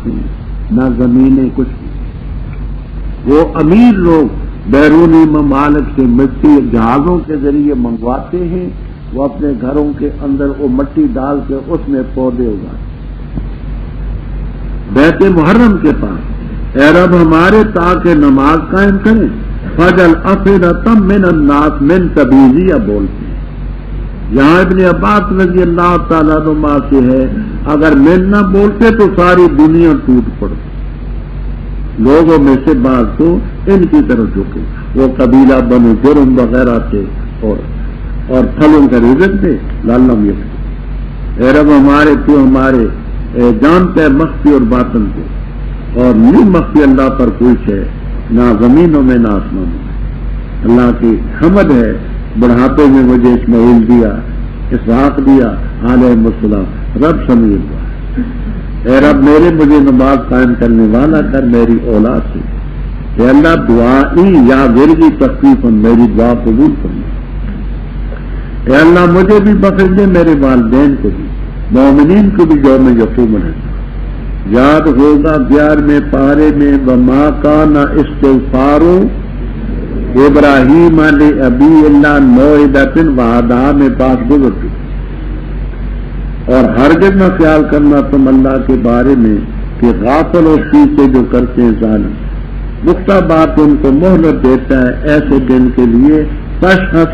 تھی نہ زمینیں کچھ بھی۔ وہ امیر لوگ بیرونی ممالک سے مٹی جہازوں کے ذریعے منگواتے ہیں، وہ اپنے گھروں کے اندر وہ مٹی ڈال کے اس میں پودے اگاتے۔ بیت محرم کے پاس اے رب ہمارے تاکہ نماز قائم کریں، فجل افئدۃ من الناس من تبیزیہ بولتے ہیں۔ یہاں ابن عباس رضی اللہ تعالیٰ عنہ سے ہے اگر من نہ بولتے تو ساری دنیا ٹوٹ پڑتی، لوگوں میں سے بعض تو ان کی طرف جھکے، وہ قبیلہ بنو جرم وغیرہ تھے اور پھلوں کا رزق تھے، لعلہم یشکرون۔ اے رب ہمارے تو ہمارے جانتے مخفی اور باطن کو، اور نہیں مخفی اللہ پر کوئی ہے نہ زمینوں میں نہ آسمانوں میں۔ اللہ کی حمد ہے بڑھاپے میں مجھے اسماعیل دیا، اسحاق دیا علیہ السلام، رب سمیع اللہ۔ اے رب مجھے نماز قائم کرنے والا کر میری اولاد سے، اے اللہ دعائی یا ورگی تخفیف میری دعا قبول کرنا۔ اے اللہ مجھے بھی بخش دے، میرے والدین کو بھی، مومنین کو بھی یوم یقوم الحساب۔ یاد ہوگا 11ویں پارے میں وما کان استغفار ابراہیم لابی اللہ موعدۃ وعدہا میں بات گزر چکی، اور ہرگز نہ خیال کرنا تم اللہ کے بارے میں کہ غافل اور چیز سے جو کرتے ہیں ظالم، گفتہ بات ان کو مہلت دیتا ہے ایسے دن کے لیے تشخص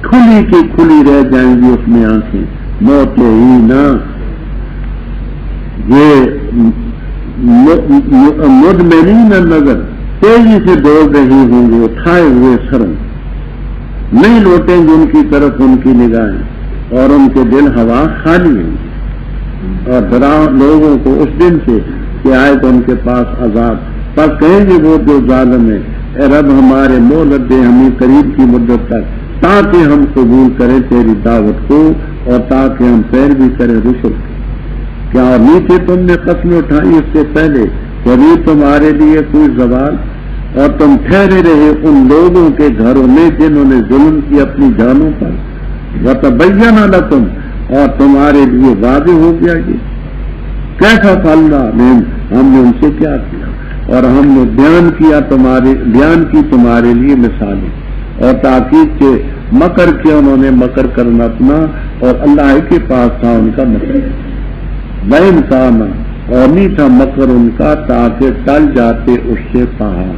کھلی کی کھلی رہ جائیں گی اس میں آنکھیں، موت ہی نہ یہ مدمنین نظر تیزی سے دوڑ رہی ہوں گے اٹھائے ہوئے سروں، نہیں لوٹیں گے ان کی طرف ان کی نگاہیں، اور ان کے دل ہوا خالی ہوں گے، اور ڈرا لوگوں کو اس دن سے کہ آئے تو ان کے پاس عذاب، پر کہیں گے وہ جو ظالم ہے اے رب ہمارے مہلت دے ہمیں قریب کی مدت تک تاکہ ہم قبول کریں تیری دعوت کو اور تاکہ ہم پیروی کریں رسل کی۔ کیا اور نیچے تم نے قسم اٹھائی اس سے پہلے کبھی تمہارے لیے کوئی زوال، اور تم ٹھہرے رہے ان لوگوں کے گھروں میں جنہوں نے ظلم کی اپنی جانوں پر، وتبین لکم اور تمہارے لیے واضح ہو گیا یہ کیسا فعلنا ہم نے ان سے کیا کیا، اور ہم نے بیان کی تمہارے لیے مثالیں، اور تاکید کے مکر کیا انہوں نے مکر کرنا اپنا، اور اللہ کے پاس تھا ان کا مکر، بین کانا اور نہیں تھا مکر ان کا تاکہ ٹل جاتے اس سے پہاڑ۔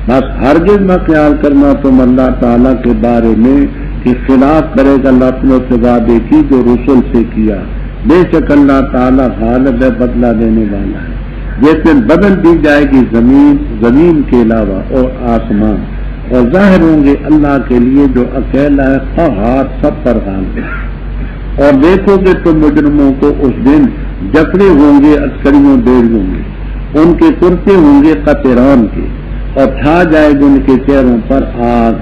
بس ہرگز نہ خیال کرنا تم اللہ تعالیٰ کے بارے میں کہ خلاف کرے گا اللہ اپنے سے وعدے کی جو رسول سے کیا، بے شک اللہ تعالیٰ غالب ہے بدلہ دینے والا ہے۔ جس دن بدل دی جائے گی زمین کے علاوہ اور آسمان، اور ظاہر ہوں گے اللہ کے لیے جو اکیلا ہے قہار سب پر غالب ہے۔ اور دیکھو گے تم مجرموں کو اس دن جکڑے ہوں گے عسکریوں بیڑیوں میں، ان کے کرتے ہوں گے قطران کے، اور چھا جائے گی ان کے چہروں پر آگ،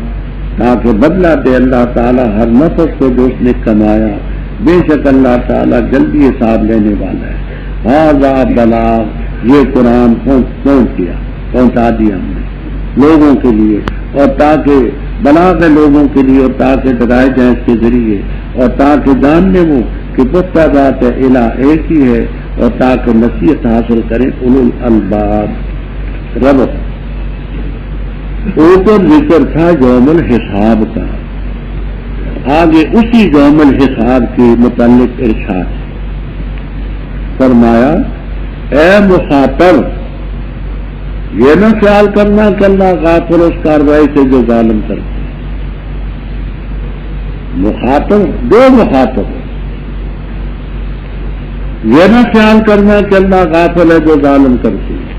تاکہ بدلہ دے اللہ تعالیٰ ہر نفس کو جو اس نے کمایا، بے شک اللہ تعالیٰ جلدی حساب لینے والا ہے۔ ھذا بلاغ یہ قرآن پہنچا دیا ہم نے لوگوں کے لیے، اور تاکہ بلاغ ہے لوگوں کے لیے، اور تاکہ ڈرائے جائیں اس کے ذریعے، اور تاکہ جان لیں وہ کہ پختہ ذات الہ ایک ہی ہے، اور تاکہ نصیحت حاصل کریں اولو الالباب۔ ربط اوپر ذکر تھا یوم الحساب کا، آگے اسی یوم الحساب کے متعلق ارشاد فرمایا اے مخاطب یہ نہ خیال کرنا کہ اللہ غافل اس کاروائی سے جو ظالم کرتے ہیں۔ مخاطب دو مخاطب ہے، یہ نہ خیال کرنا کہ اللہ غافل ہے جو ظالم کرتے ہیں،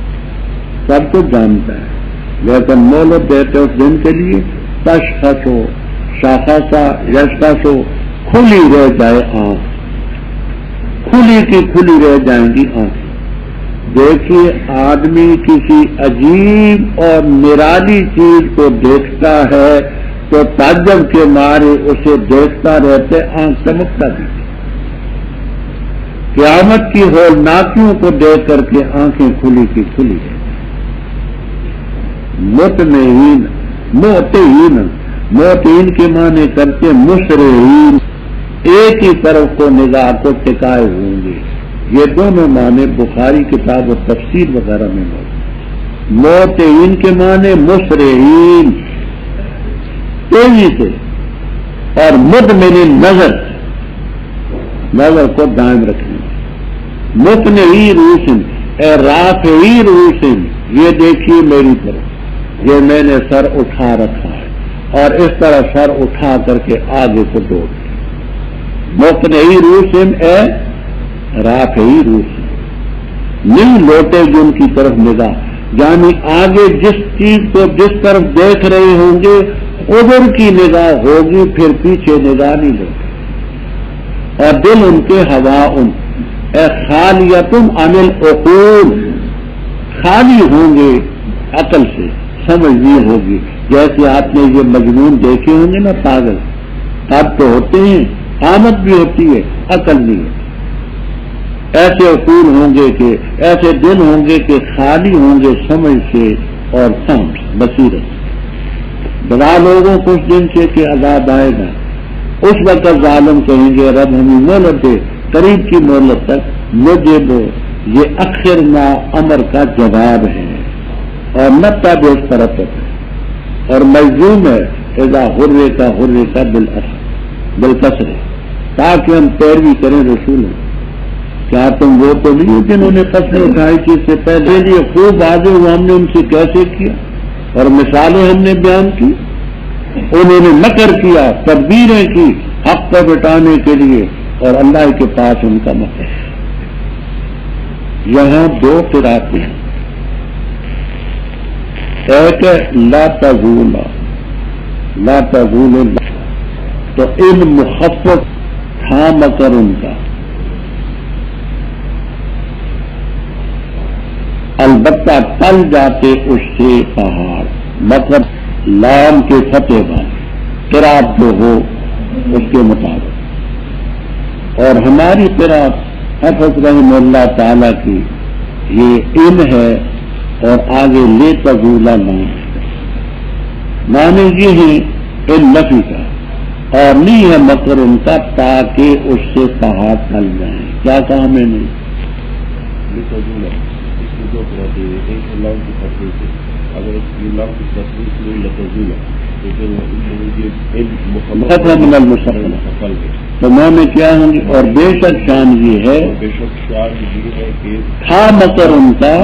سب کچھ جانتا ہے، لیکن مہلت دیتے اس دن کے لیے تشخص ہو شاخصا یشخص ہو کھلی رہ جائے آنکھ، کھلی کی کھلی رہ جائیں گی آنکھ۔ دیکھیے آدمی کسی عجیب اور نرالی چیز کو دیکھتا ہے تو تعجب کے مارے اسے دیکھتا رہتے آنکھ چمکتا بھی، قیامت کی ہولناکیوں کو دیکھ کر کے آنکھیں کھلی کی کھلی ہے۔ مطمئن موتین کے معنی کرتے مسرعین، ایک ہی طرف کو نگاہ کو ٹکائے ہوں گے، یہ دونوں معنی بخاری کتاب و تفسیر وغیرہ میں موجود۔ موتعین کے معنی مسرعین، تیزی سے، اور مدمن نظر کو دائم رکھنے، مقنعی روشن اے رافعی روشن، یہ دیکھیے میری طرف، یہ میں نے سر اٹھا رکھا ہے اور اس طرح سر اٹھا کر کے آگے کو دوڑ دیا۔ مقنعی روشن اے رافعی روشن، نہیں لوٹے جن کی طرف نگاہ، یعنی آگے جس چیز کو جس طرف دیکھ رہے ہوں گے ادھر کی نگاہ ہوگی، پھر پیچھے نگاہ نہیں لوٹے۔ اور دل ان کے ہوا ان اے خالیتم عن العقول، خالی ہوں گے عقل سے، سمجھ نہیں ہوگی۔ جیسے آپ نے یہ مجنون دیکھے ہوں گے نا، پاگل اب تو ہوتے ہیں، قامت بھی ہوتی ہے، عقل نہیں ہے۔ ایسے عقول ہوں گے کہ ایسے دل ہوں گے کہ خالی ہوں گے سمجھ سے اور فہم سے، بصیرت سے۔ بڑا لوگوں کو اس دن سے کہ عذاب آئے گا، اس وقت ظالم کہیں گے رب ہمیں مہلت دے، قریب کی مہلت تک مجھے وہ، یہ اخرنا امر کا جواب ہے اور نتا بھی اس طرف ہے اور مجزوم ہے اذا حرے کا بالکسر، تاکہ ہم پیروی کریں رسولوں۔ کیا تم وہ تو نہیں ہو جنہوں نے قسمیں اٹھائی تھی اس سے پہلے؟ یہ خوب واضح ہوا ہم نے ان سے کیسے کیا اور مثالیں ہم نے بیان کی۔ انہوں نے مکر کیا، تدبیریں کی حق کو بٹانے کے لیے، اور اللہ کے پاس ان کا مکر ہے۔ یہاں دو قراتیں ہیں، ایک ہے لا تزول، لا تزول، تو ان مخفف تھا مکر ان کا، البتہ ٹل جاتے اس سے پہاڑ، مکر لام کے فتح والے قرات جو ہو اس کے مطابق۔ اور ہماری قرات حفظ رحمہ اللہ تعالی کی یہ ان ہے اور آگے لے تزولا نام ہے، معنی یہ ہے ان نفی کا، اور نہیں ہے مکر ان کا تاکہ اس سے پہاڑ ٹل جائیں۔ کیا کہا میں نے؟ من المسلم تو میں نے کیا ہوں گی، اور بے شک شان یہ ہے تھا مکر ان کا،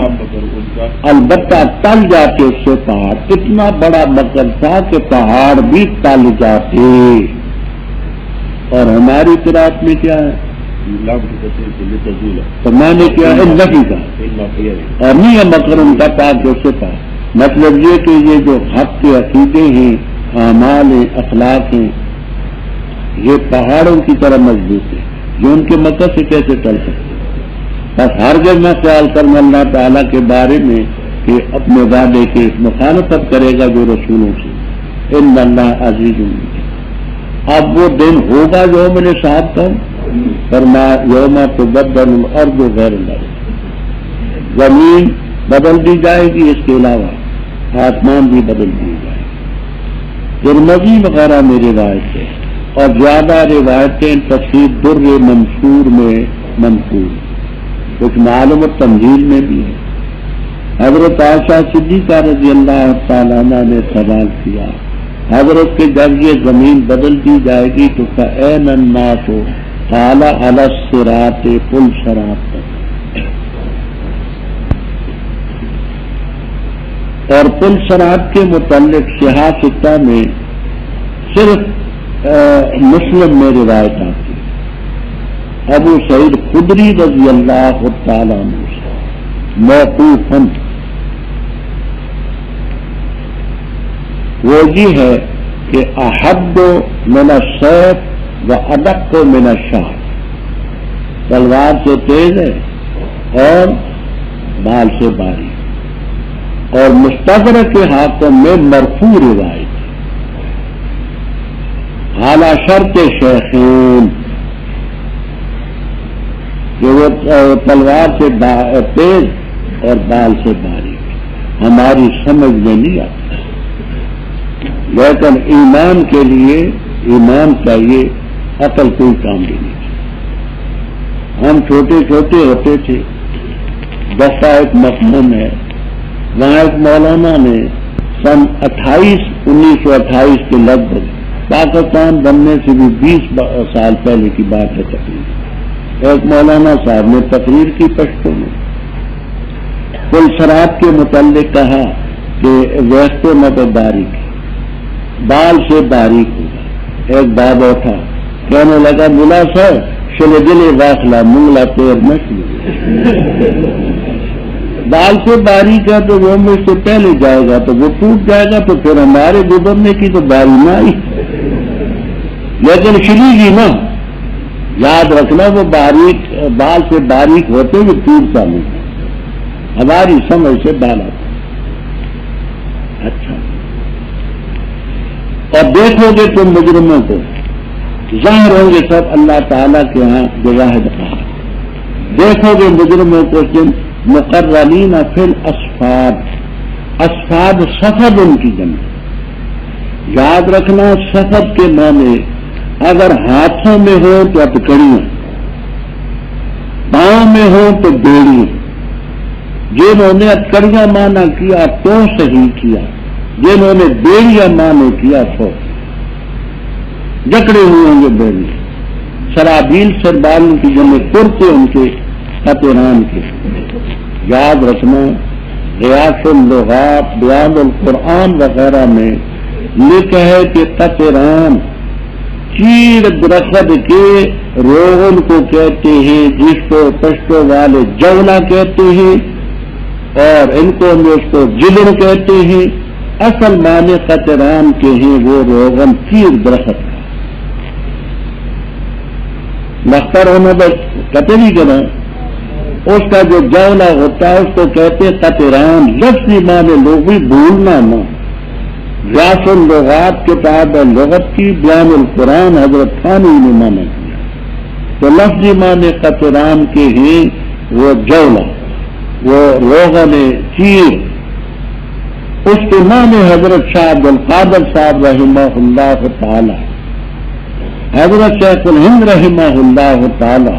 البتہ ٹل جاتے اس سے پہاڑ، اتنا بڑا مکر تھا کہ پہاڑ بھی ٹل جاتے۔ اور ہماری قرات میں کیا ہے؟ تو میں نے کیا ہے نفی کا، اور نہیں ہے مکر ان کا تاکہ اس سے پہاڑ، مطلب یہ کہ یہ جو حق کے عقیدے ہیں، اعمال ہیں، اخلاق ہیں، یہ پہاڑوں کی طرح مضبوط ہے، جو ان کے مکر سے کیسے ٹل سکتے۔ بس ہر جگہ خیال کرنا اللہ تعالیٰ کے بارے میں کہ اپنے وعدے کے مخالفت کرے گا جو رسولوں سے، ان اللہ عزیز۔ اب وہ دن ہوگا یوم الحساب کا، فرمایا یوم تبدل الارض غیر الارض، زمین بدل دی جائے گی، اس کے علاوہ آسمان بھی بدل دیے جائے گی۔ ترمذی وغیرہ میں روایت ہے، اور زیادہ روایتیں تفسیر در منصور میں منقول، کچھ معلوم و تنزیل میں بھی ہے۔ حضرت عائشہ صدیقہ رضی اللہ تعالیٰ عنہ نے سوال کیا، حضرت کے جب یہ زمین بدل دی جائے گی تو فَأَيْنَ النَّاسُ قَالَ عَلَى الصِّرَاطِ پل صراط پر، اور پل صراط کے متعلق صحاح ستہ میں صرف مسلم میں روایت آتی ہے، ابو سعید خدری رضی اللہ تعالیٰ عنہ سے موقوفاً، وہ یہ ہے کہ احد من السیف و ادق من الشعر، تلوار سے تیز ہے اور بال سے باریک، اور مستدرک کے ہاتھوں میں مرفوع روایت اعلی شرط شیخین، کہ وہ تلوار سے تیز اور بال سے باریک، ہماری سمجھ میں نہیں آتا، لیکن ایمان کے لیے ایمان چاہیے، عقل کوئی کام بھی نہیں۔ ہم چھوٹے چھوٹے ہوتے تھے، دفعہ ایک مقام ہے، وہاں ایک مولانا نے سن 1928 کے لگ بھگ، پاکستان بننے سے بھی 20 سال پہلے کی بات ہے تقریر، ایک مولانا صاحب نے تقریر کی پشتوں میں کل شراب کے متعلق کہا کہ ویسے مدد باریک بال سے باریک ہوگا۔ ایک باب اٹھا کہنے لگا ملا سر شلے دلے واخلہ منگلا پیر نشل، بال سے باریک ہے تو وہ مجھ سے پہلے جائے گا تو وہ ٹوٹ جائے گا، تو پھر ہمارے گزرنے کی تو باری نہ آئی، لیکن شلی جی نا یاد رکھنا وہ باریک بال سے باریک ہوتے ہوئے ٹوٹتا نہیں، ہماری سمجھ سے بال آتا۔ اچھا، اور دیکھو گے تم مجرموں کو، ظاہر ہوں گے سب اللہ تعالیٰ کے ہاں جو واحد قہار، دیکھو گے مجرموں کو جن مقررین فی الاسفاد، اسفاد سفد ان کی جمع، یاد رکھنا سفد کے معنی اگر ہاتھوں میں ہو تو ہتکڑیاں، پاؤں میں ہو تو بیڑیاں، جنہوں نے ہتکڑیاں مانا کیا تو صحیح کیا، جنہوں نے بیڑیاں مانے کیا تو جکڑے ہوئے ہوں گے بیڑی، سرابیل سربال کی جمع کرتے ان کے قطران کے، یاد رکھنا غیاث اللغات بیان القرآن وغیرہ میں لکھا ہے کہ قطران چیڑ درخت کے روغن کو کہتے ہیں، جس کو پشتوں والے جولا کہتے ہیں اور ان کو اس کو جلن کہتے ہیں، اصل معنی قطران کے ہیں وہ روغن چیڑ درخت کا، لختر ہونا بس قطری کرنا، اس کا جو جولا ہوتا ہے اس کو کہتے قطران، لفظی معنی لوگ بھی بھولنا نہ، غیاث اللغات کتاب لغت کی بیان القرآن حضرت تھانوی نے مانا کیا، تو لفظی معنی قطران کے ہیں وہ جولا، وہ روغن چیر، اس کے معنی حضرت شاہ عبد القادر صاحب رحمہ اللہ تعالی، حضرت شیخ الہند رحمہ اللہ تعالی،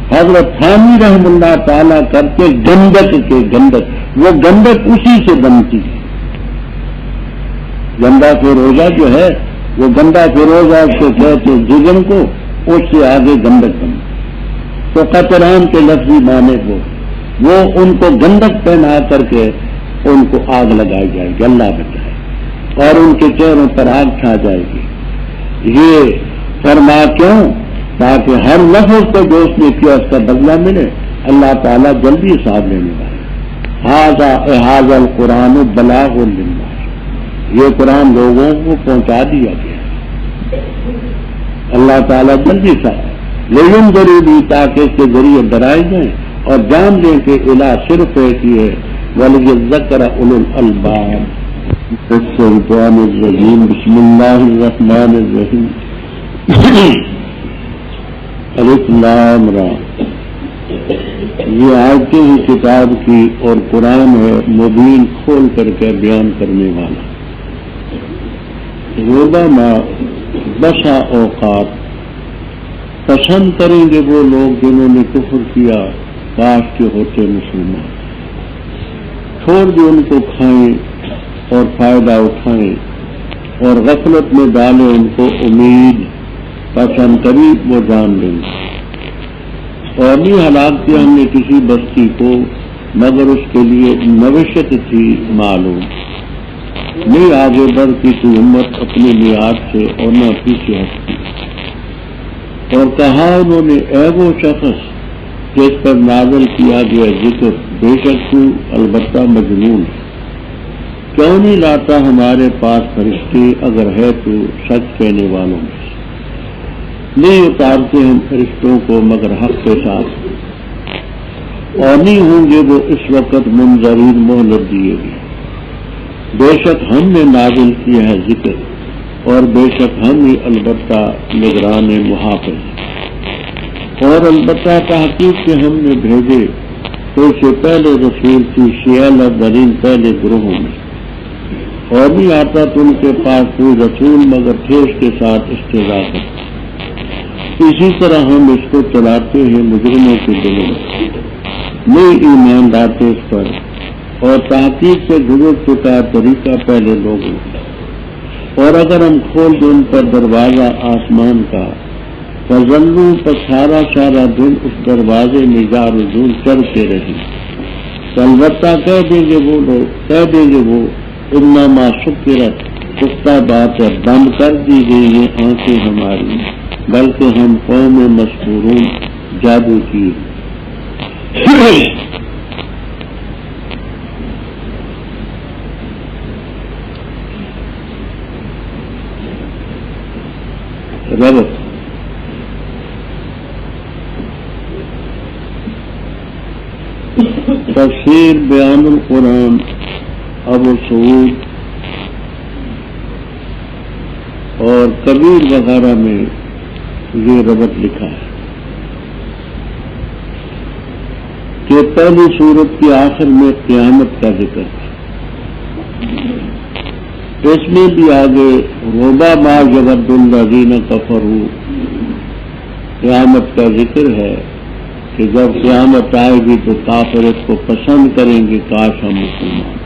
حضرت تھانوی رحم اللہ تعالیٰ کرتے گندک کے گندک، وہ گندک اسی سے بنتی ہے، گندا فیروزہ جو ہے وہ گندا فیروزہ سے کہتے جگن کو، اس سے آگے گندک بنتی، تو قطران کے لفظی معنی وہ ان کو گندک پہنا کر کے ان کو آگ لگائی جائے گی، اللہ بچائے، اور ان کے چہروں پر آگ چھا جائے گی، یہ فرما کیوں؟ تاکہ ہر لفظ کو جو اس نے کیا اس کا بدلہ ملے، اللہ تعالیٰ جلدی حساب لینے والے۔ ھذا القرآن بلاغ للناس، یہ قرآن لوگوں کو پہنچا دیا گیا، اللہ تعالیٰ جلدی حساب لینذروا بھی، تاکہ اس کے ذریعے ڈرائے جائیں اور جان لیں کہ الہ صرف ایک ہی ہے، وَلِيَذَّكَّرَ أُولُو الْأَلْبَابِ۔ الشیطان الرجیم، بسم اللہ الرحمن الرحیم، الف لام را، یہ آیتیں ہی کتاب کی اور قرآن ہے مبین کھول کر کے بیان کرنے والا۔ ربما بسا اوقات پسند کریں گے وہ لوگ جنہوں نے کفر کیا، کاش کے ہوتے مسلمان، چھوڑ دے ان کو کھائیں اور فائدہ اٹھائیں اور غفلت میں ڈالیں ان کو امید، پسند قریب وہ جان لیں گے۔ اور نہیں ہلاک کیا ہم نے کسی بستی کو مگر اس کے لیے نوشت تھی معلوم، نہیں آگے بڑھ کسی امت اپنے میعاد سے اور نہ پیچھے ہٹتی۔ اور کہا انہوں نے اے وہ شخص جس پر نازل کیا گیا ذکر، بے شک تو البتہ مجنون، کیوں نہیں لاتا ہمارے پاس فرشتے اگر ہے تو سچ کہنے والوں میں، نہیں اتارتے ہم فرشتوں کو مگر حق کے ساتھ، اور نہیں ہوں گے وہ اس وقت منظرین مہلت دیے گئے۔ بے شک ہم نے نازل کیا ہے ذکر، اور بے شک ہم ہی البتہ نگران محافظ، اور البتہ تحقیق سے ہم نے بھیجے تو اس سے پہلے رسول تھی شیعہ درین پہلے گروہوں میں، اور نہیں آتا تو ان کے پاس کوئی رسول مگر ٹھیس کے ساتھ استضاء کرتا، اسی طرح ہم اس کو چلاتے ہیں مجرموں کے دلوں میں، نہیں ایمان لاتے اس پر، اور تحقیق سے گزر چکا طریقہ پہلے لوگوں کا، اور اگر ہم کھول دیں ان پر دروازہ آسمان کا، فضلوا پر سارا دن اس دروازے میں جا رجوع کرتے رہے، البتہ کہہ دیں گے وہ انما سکرت، پختہ بات ہے بند کر دی گئی ہیں آنکھیں ہماری، بلکہ ہم قوم مسحورون جادو کی۔ ربط تفسیر بیان القرآن ابو سعود اور کبیر وغیرہ میں یہ ربط لکھا ہے کہ پہلی سورت کے آخر میں قیامت کا ذکر ہے، اس میں بھی آگے ربا ما یود الذین کفروا قیامت کا ذکر ہے کہ جب قیامت آئے گی تو کافر اس کو پسند کریں گے، کاش ہم مسلمان۔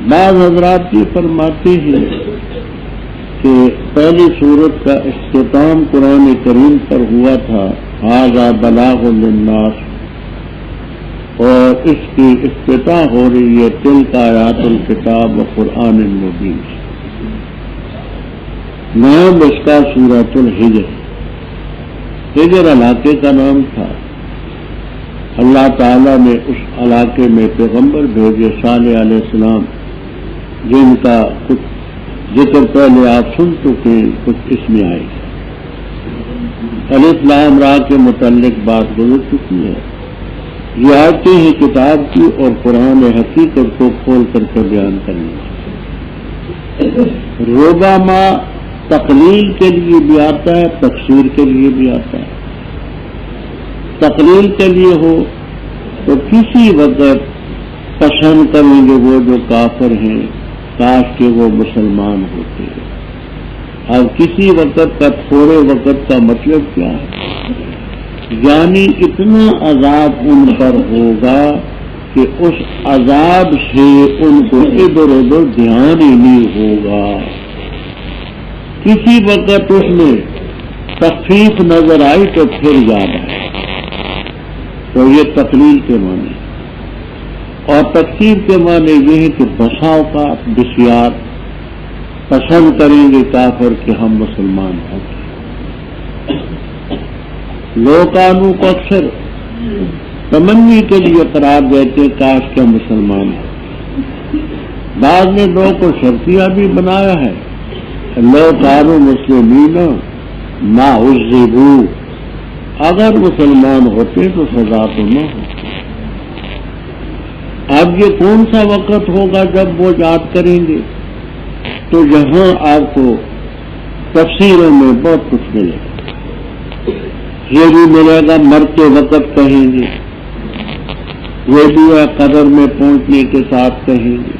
بعض حضرات یہ فرماتے ہیں کہ پہلی سورت کا اختتام قرآن کریم پر ہوا تھا، ھذا بلاغ للناس، اور اس کی افتتاح ہو رہی ہے تلک آیات الکتاب و قرآن مبین۔ نام اس کا سورۃ الحجر، حجر علاقے کا نام تھا۔ اللہ تعالیٰ نے اس علاقے میں پیغمبر بھیجے صالح علیہ السلام، جن کا کچھ ذکر پہلے آپ سن چکے، کچھ اس میں آئے گا۔ الف لام را کے متعلق بات گزر چکی ہے، یہ آیتیں ہیں کتاب کی اور قرآن حقیقت کو کھول کر کے بیان کرنے۔ ربما تقلیل کے لیے بھی آتا ہے، تفسیر کے لیے بھی آتا ہے۔ تقلیل کے لیے ہو تو کسی وقت پسند کریں گے وہ جو کافر ہیں، کاش کہ وہ مسلمان ہوتے ہیں۔ اب کسی وقت کا تھوڑے وقت کا مطلب کیا ہے؟ یعنی اتنا عذاب ان پر ہوگا کہ اس عذاب سے ان کو ادھر ادھر دھیان ہی نہیں ہوگا۔ کسی وقت اس میں تخفیف نظر آئی تو پھر یاد آئے، تو یہ تقلیل کے معنی، اور تقسیم کے معنی یہ ہے کہ بسا اوقات بسیار پسند کریں گے کافر کہ ہم مسلمان ہوں گے۔ لوکانوں کو اکثر تمنی کے لیے قرار دیتے کاش کہ ہم مسلمان ہوں۔ بعض نے لوگوں کو شرطیہ بھی بنایا ہے، لوکانوں مسلمین ما عذبوا، اگر مسلمان ہوتے تو سزا تو نہ ہو۔ اب یہ کون سا وقت ہوگا جب وہ یاد کریں گے؟ تو یہاں آپ کو تفسیروں میں بہت کچھ ملے گا۔ یہ بھی ملے گا مرتے وقت کہیں گے، یہ بھی ہے قبر میں پہنچنے کے ساتھ کہیں گے،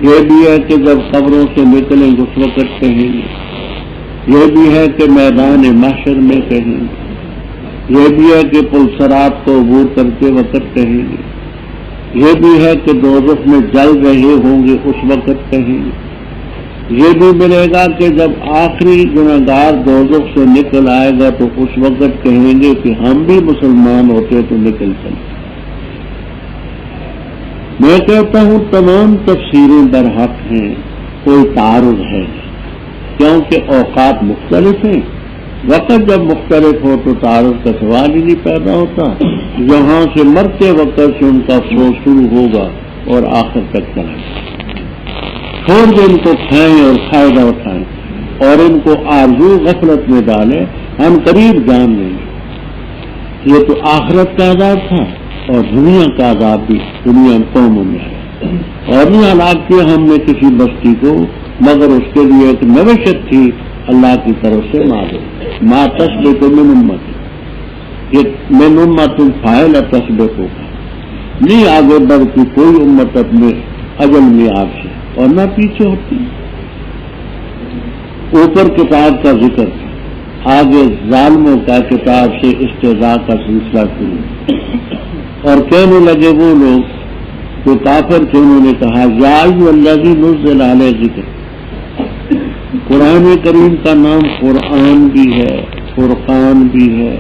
یہ بھی ہے کہ جب قبروں سے نکلیں گے اس وقت کہیں گے، یہ بھی ہے کہ میدان محشر میں کہیں گے، یہ بھی ہے کہ پل صراط کو عبور کرتے وقت کہیں گے، یہ بھی ہے کہ دوزخ میں جل رہے ہوں گے اس وقت کہیں گے، یہ بھی ملے گا کہ جب آخری گنہگار دوزخ سے نکل آئے گا تو اس وقت کہیں گے کہ ہم بھی مسلمان ہوتے تو نکل چلتے۔ میں کہتا ہوں تمام تفسیریں برحق ہیں، کوئی تعارض ہے کیونکہ اوقات مختلف ہیں۔ وقت جب مختلف ہو تو تعارض کا سوال ہی نہیں پیدا ہوتا۔ یہاں سے مرتے وقت سے ان کا افسوس شروع ہوگا اور آخر تک چلے گا۔ چھوڑ دے ان کو کھائیں اور فائدہ اٹھائیں اور ان کو آرزو غفلت میں ڈالیں، ہم قریب جان لیں گے۔ یہ تو آخرت کا عذاب تھا اور دنیا کا عذاب بھی دنیا قوموں میں ہے، اور نہیں ہلاک کیا ہم نے کسی بستی کو مگر اس کے لیے ایک نوشت تھی اللہ کی طرف سے ما تسبق من امت، یہ من امت فاعل تسبق ہوگا، نہیں آگے بڑھتی کوئی امت اپنے اجل میں آپ سے اور نہ پیچھے ہوتی۔ اوپر کتاب کا ذکر تھا، آگے ظالموں کا کتاب سے استہزاء کا سلسلہ شروع، اور کہنے لگے وہ لوگ جو کافر تھے، انہوں نے کہا یا ایھا الذی نزل علیہ ذکر، قرآن کریم کا نام قرآن بھی ہے، فرقان بھی ہے،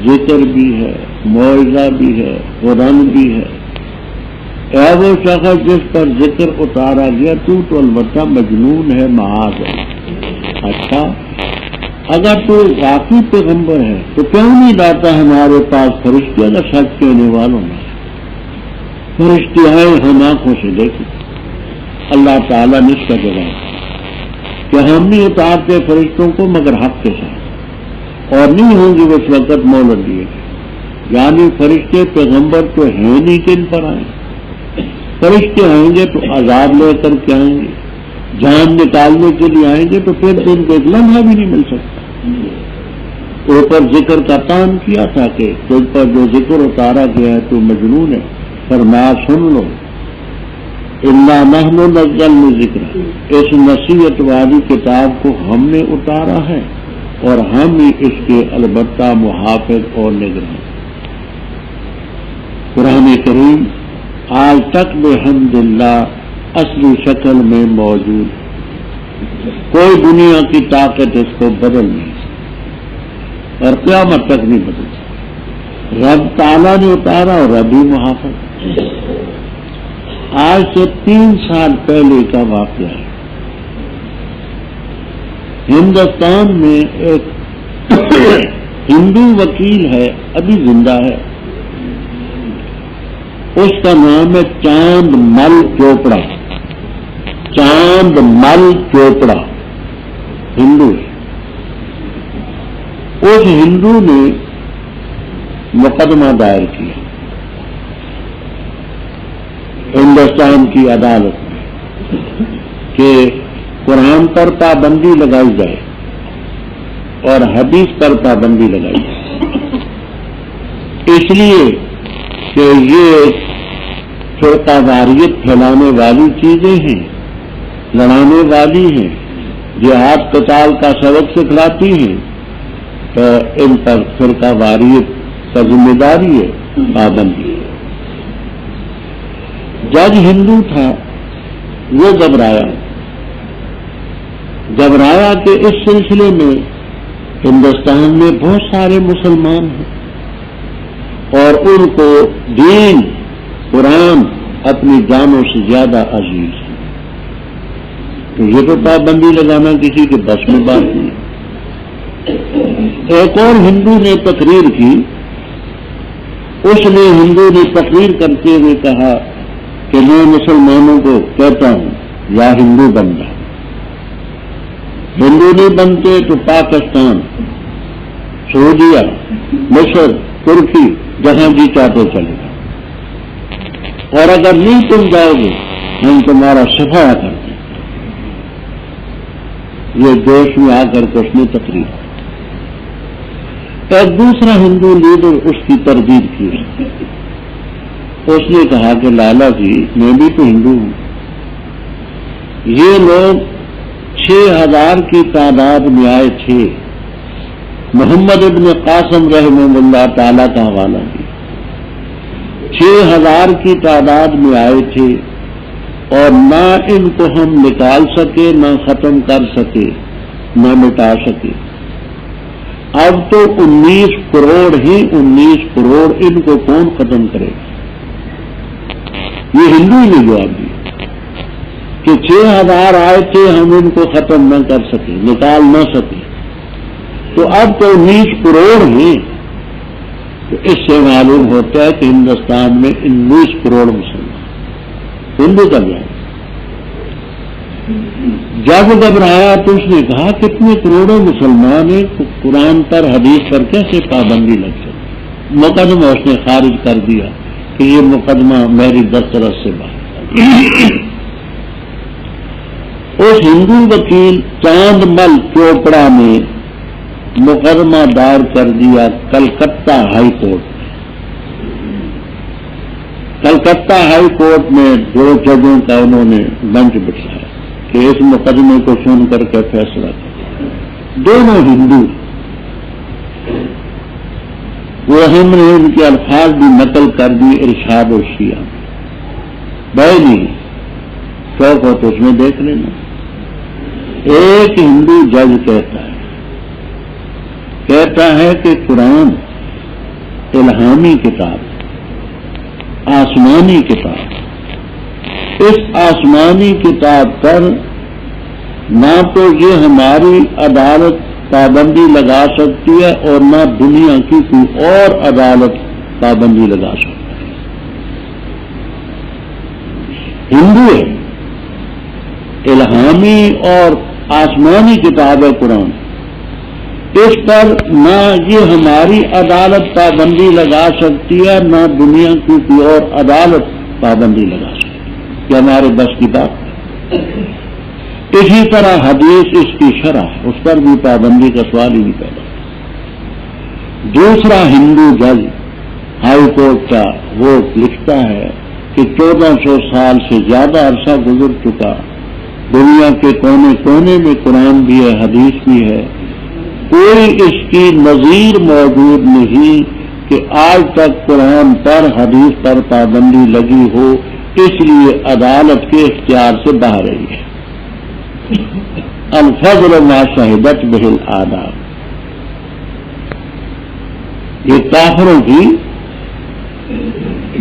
ذکر بھی ہے، موعظہ بھی ہے، قرآن بھی ہے، اے وہ شخص جس پر ذکر اتارا گیا تو البتہ مجنون ہے، معاذ اللہ۔ اچھا، اگر تو واقعی پیغمبر ہے تو کیوں نہیں لاتا ہمارے پاس فرشتے؟ اگر سچ کہنے والوں میں فرشتے آئے ہم آنکھوں سے دیکھیں۔ اللہ تعالیٰ نے اس کا جواب کہ ہم نہیں اتارتے فرشتوں کو مگر حق کے ساتھ، اور نہیں ہوں گے اس وقت مولت دیے گئے، یعنی فرشتے پیغمبر تو ہیں نہیں کہ ان پر آئیں، فرشتے آئیں گے تو عذاب لے کر کے آئیں گے، جان نکالنے کے لیے آئیں گے، تو پھر ان کو ایک لمحہ بھی نہیں مل سکتا۔ اوپر ذکر کا تان کیا تھا کہ تجھ پر جو ذکر اتارا گیا ہے تو مجنون ہے، فرمایا سن لو، انا نحن نزلنا الذکر، اس نصیحت والی کتاب کو ہم نے اتارا ہے اور ہم ہی اس کے البتہ محافظ اور نگراں۔ قرآن کریم آج تک بحمدللہ اصلی شکل میں موجود ہے، کوئی دنیا کی طاقت اس کو بدل نہیں اور قیامت تک نہیں بدل۔ رب تعالیٰ نے اتارا اور رب ہی محافظ۔ آج سے 3 سال پہلے کا واقعہ ہے، ہندوستان میں ایک ہندو وکیل ہے، ابھی زندہ ہے، اس کا نام ہے چاند مل چوپڑا، چاند مل چوپڑا ہندو ہے۔ اس ہندو نے مقدمہ دائر کیا ہندوستان کی عدالت میں کہ قرآن پر پابندی لگائی جائے اور حدیث پر پابندی لگائی جائے، اس لیے کہ یہ فرقہ واریت پھیلانے والی چیزیں ہیں، لڑانے والی ہیں، جہاد قتال کا سبق سکھلاتی ہیں، تو ان پر فرقہ واریت کا ذمہ داری ہے، پابندی ہے۔ جج ہندو تھا، وہ گھبرایا کہ اس سلسلے میں ہندوستان میں بہت سارے مسلمان ہیں اور ان کو دین قرآن اپنی جانوں سے زیادہ عزیز ہے، تو یہ تو پابندی لگانا کسی کے بس میں بات نہیں۔ ایک اور ہندو نے تقریر کی، اس نے ہندو نے تقریر کرتے ہوئے کہا کہ میں مسلمانوں کو کہتا ہوں یا ہندو بن جاؤ، ہندو نہیں بنتے تو پاکستان، سعودیہ، مصر، ترکی، جہاں جی چاہتے چلے گا، اور اگر نہیں تم جاؤ گے ہم تمہارا صفایا کرتے ہیں۔ یہ جوش میں آ کر کے اس نے تقریر، ایک دوسرا ہندو لیڈر اس کی تردید کی، اس نے کہا کہ لالا جی میں بھی تو ہندو ہوں، یہ لوگ 6000 کی تعداد میں آئے تھے، محمد ابن قاسم رحمہ اللہ تعالیٰ کا حوالہ دیا، 6000 کی تعداد میں آئے تھے اور نہ ان کو ہم نکال سکے، نہ ختم کر سکے، نہ مٹا سکے۔ اب تو 19 کروڑ ہیں، 19 کروڑ، ان کو کون ختم کرے گا؟ یہ ہندو ہی نے جواب دیا کہ 6000 آئے تھے، ہم ان کو ختم نہ کر سکے، نکال نہ سکے، تو اب تو 19 کروڑ ہیں۔ تو اس سے معلوم ہوتا ہے کہ ہندوستان میں 19 کروڑ مسلمان، ہندو کا جواب۔ جب گھبرایا تو اس نے کہا کتنے کروڑوں مسلمان ہیں، قرآن پر حدیث پر کیسے پابندی لگ سکتی؟ مقدمہ اس نے خارج کر دیا کہ یہ مقدمہ میری دسترس سے باہر۔ اس ہندو وکیل چاند مل چوپڑا نے مقدمہ دائر کر دیا کلکتہ ہائی کورٹ میں۔ کلکتہ ہائی کورٹ میں 2 ججوں کا انہوں نے بینچ بٹھایا کہ اس مقدمے کو سن کر کے فیصلہ کریں۔ دونوں ہندو، وہ ہم نے ان کے الفاظ بھی نقل کر دی ارشاد و شیعہ بھائی شوق ہو تو اس میں دیکھ لینا. ایک ہندو جج کہتا ہے کہ قرآن الہامی کتاب، آسمانی کتاب، اس آسمانی کتاب پر نہ تو یہ ہماری عدالت پابندی لگا سکتی ہے اور نہ دنیا کی کوئی اور عدالت پابندی لگا سکتی ہے. ہندو ہے، الہامی اور آسمانی کتاب ہے قرآن، اس پر نہ یہ ہماری عدالت پابندی لگا سکتی ہے نہ دنیا کی کوئی اور عدالت پابندی لگا سکتی ہے، یہ ہمارے بس کی بات ہے. اسی طرح حدیث اس کی شرح، اس پر بھی پابندی کا سوال ہی نہیں پیدا. دوسرا ہندو جج ہائی کورٹ کا وہ لکھتا ہے کہ 1400 سال سے زیادہ عرصہ گزر چکا، دنیا کے کونے کونے میں قرآن بھی ہے، حدیث بھی ہے، کوئی اس کی نظیر موجود نہیں کہ آج تک قرآن پر حدیث پر پابندی لگی ہو، اس لیے عدالت کے اختیار سے باہر رہی ہے. الفضل ما شہدت بہ الآداب، یہ کافروں کی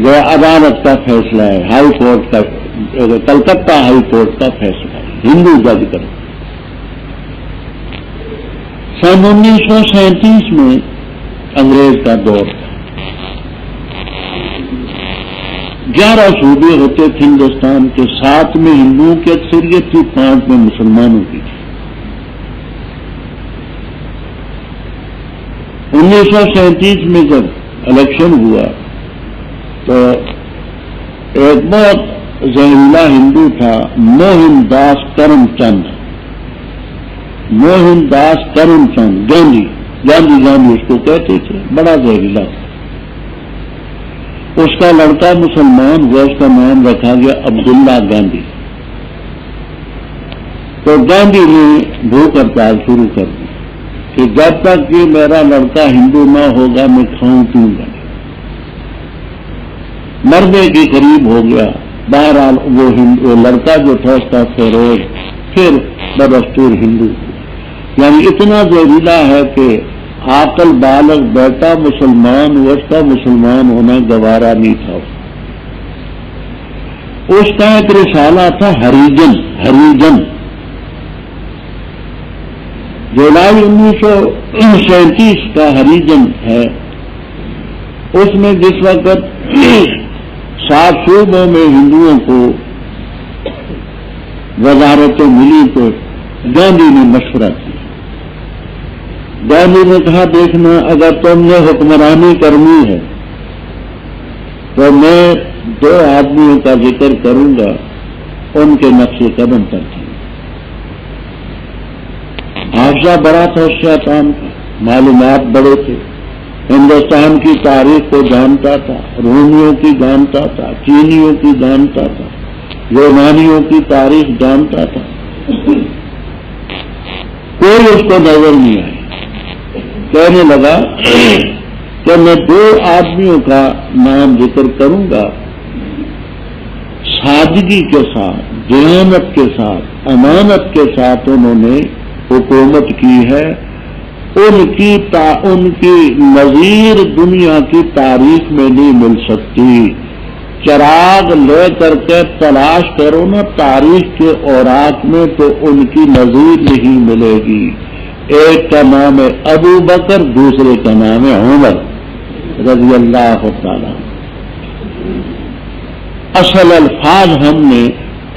جو عدالت کا فیصلہ ہے، ہائی کورٹ کا، کلکتہ ہائی کورٹ کا فیصلہ ہے، ہندو جج کر. سن 1937 میں انگریز کا دور تھا، 11 صوبے ہوتے تھے ہندوستان کے، 7 میں ہندوؤں کی اکثریت تھی، 5 میں مسلمانوں کی تھی. 1937 میں جب الیکشن ہوا تو ایک بہت زہریلا ہندو تھا، موہن داس کرم چند، موہن داس کرم چند، گاندھی اس کو کہتے تھے، بڑا زہریلا تھا. اس کا لڑکا مسلمان ہوا، اس کا نام رکھا گیا عبداللہ گاندھی. تو گاندھی نے بھوک ہڑتال شروع کر دی کہ جب تک کہ میرا لڑکا ہندو نہ ہوگا میں کھاؤں پیوں گا. مرنے کے قریب ہو گیا. بہرحال وہ لڑکا جو تھا اس کا فیروز پھر بدستور ہندو، یعنی اتنا زہریلا ہے کہ عاقل بالغ بیٹا مسلمان ہوا، اس کا مسلمان ہونا گوارا نہیں تھا. اس کا ایک رسالہ تھا ہریجن، جولائی 1937 کا ہریجن ہے. اس میں جس وقت 7 صوبوں میں ہندوؤں کو وزارتیں ملی تو گاندھی نے مشورہ کیا. گاندھی نے کہا دیکھنا اگر تم نے حکمرانی کرنی ہے تو میں 2 آدمیوں کا ذکر کروں گا، ان کے نقش قدم پر تھے. حافظہ بڑا تھا اس شیطان کا، معلومات بڑے تھے، ہندوستان کی تاریخ کو جانتا تھا، رومیوں کی جانتا تھا، چینیوں کی جانتا تھا، یونانیوں کی تاریخ جانتا تھا. کوئی اس کو نظر نہیں آئی. کہنے لگا کہ میں 2 آدمیوں کا نام ذکر کروں گا، سادگی کے ساتھ، دیانت کے ساتھ، امانت کے ساتھ انہوں نے حکومت کی ہے. ان کی نظیر دنیا کی تاریخ میں نہیں مل سکتی. چراغ لے کر کے تلاش کرو نا تاریخ کے اوراق میں تو ان کی نظیر نہیں ملے گی. ایک کا نام ہے ابو بکر، دوسرے کا نام ہے عمر رضی اللہ تعالی. اصل الفاظ ہم نے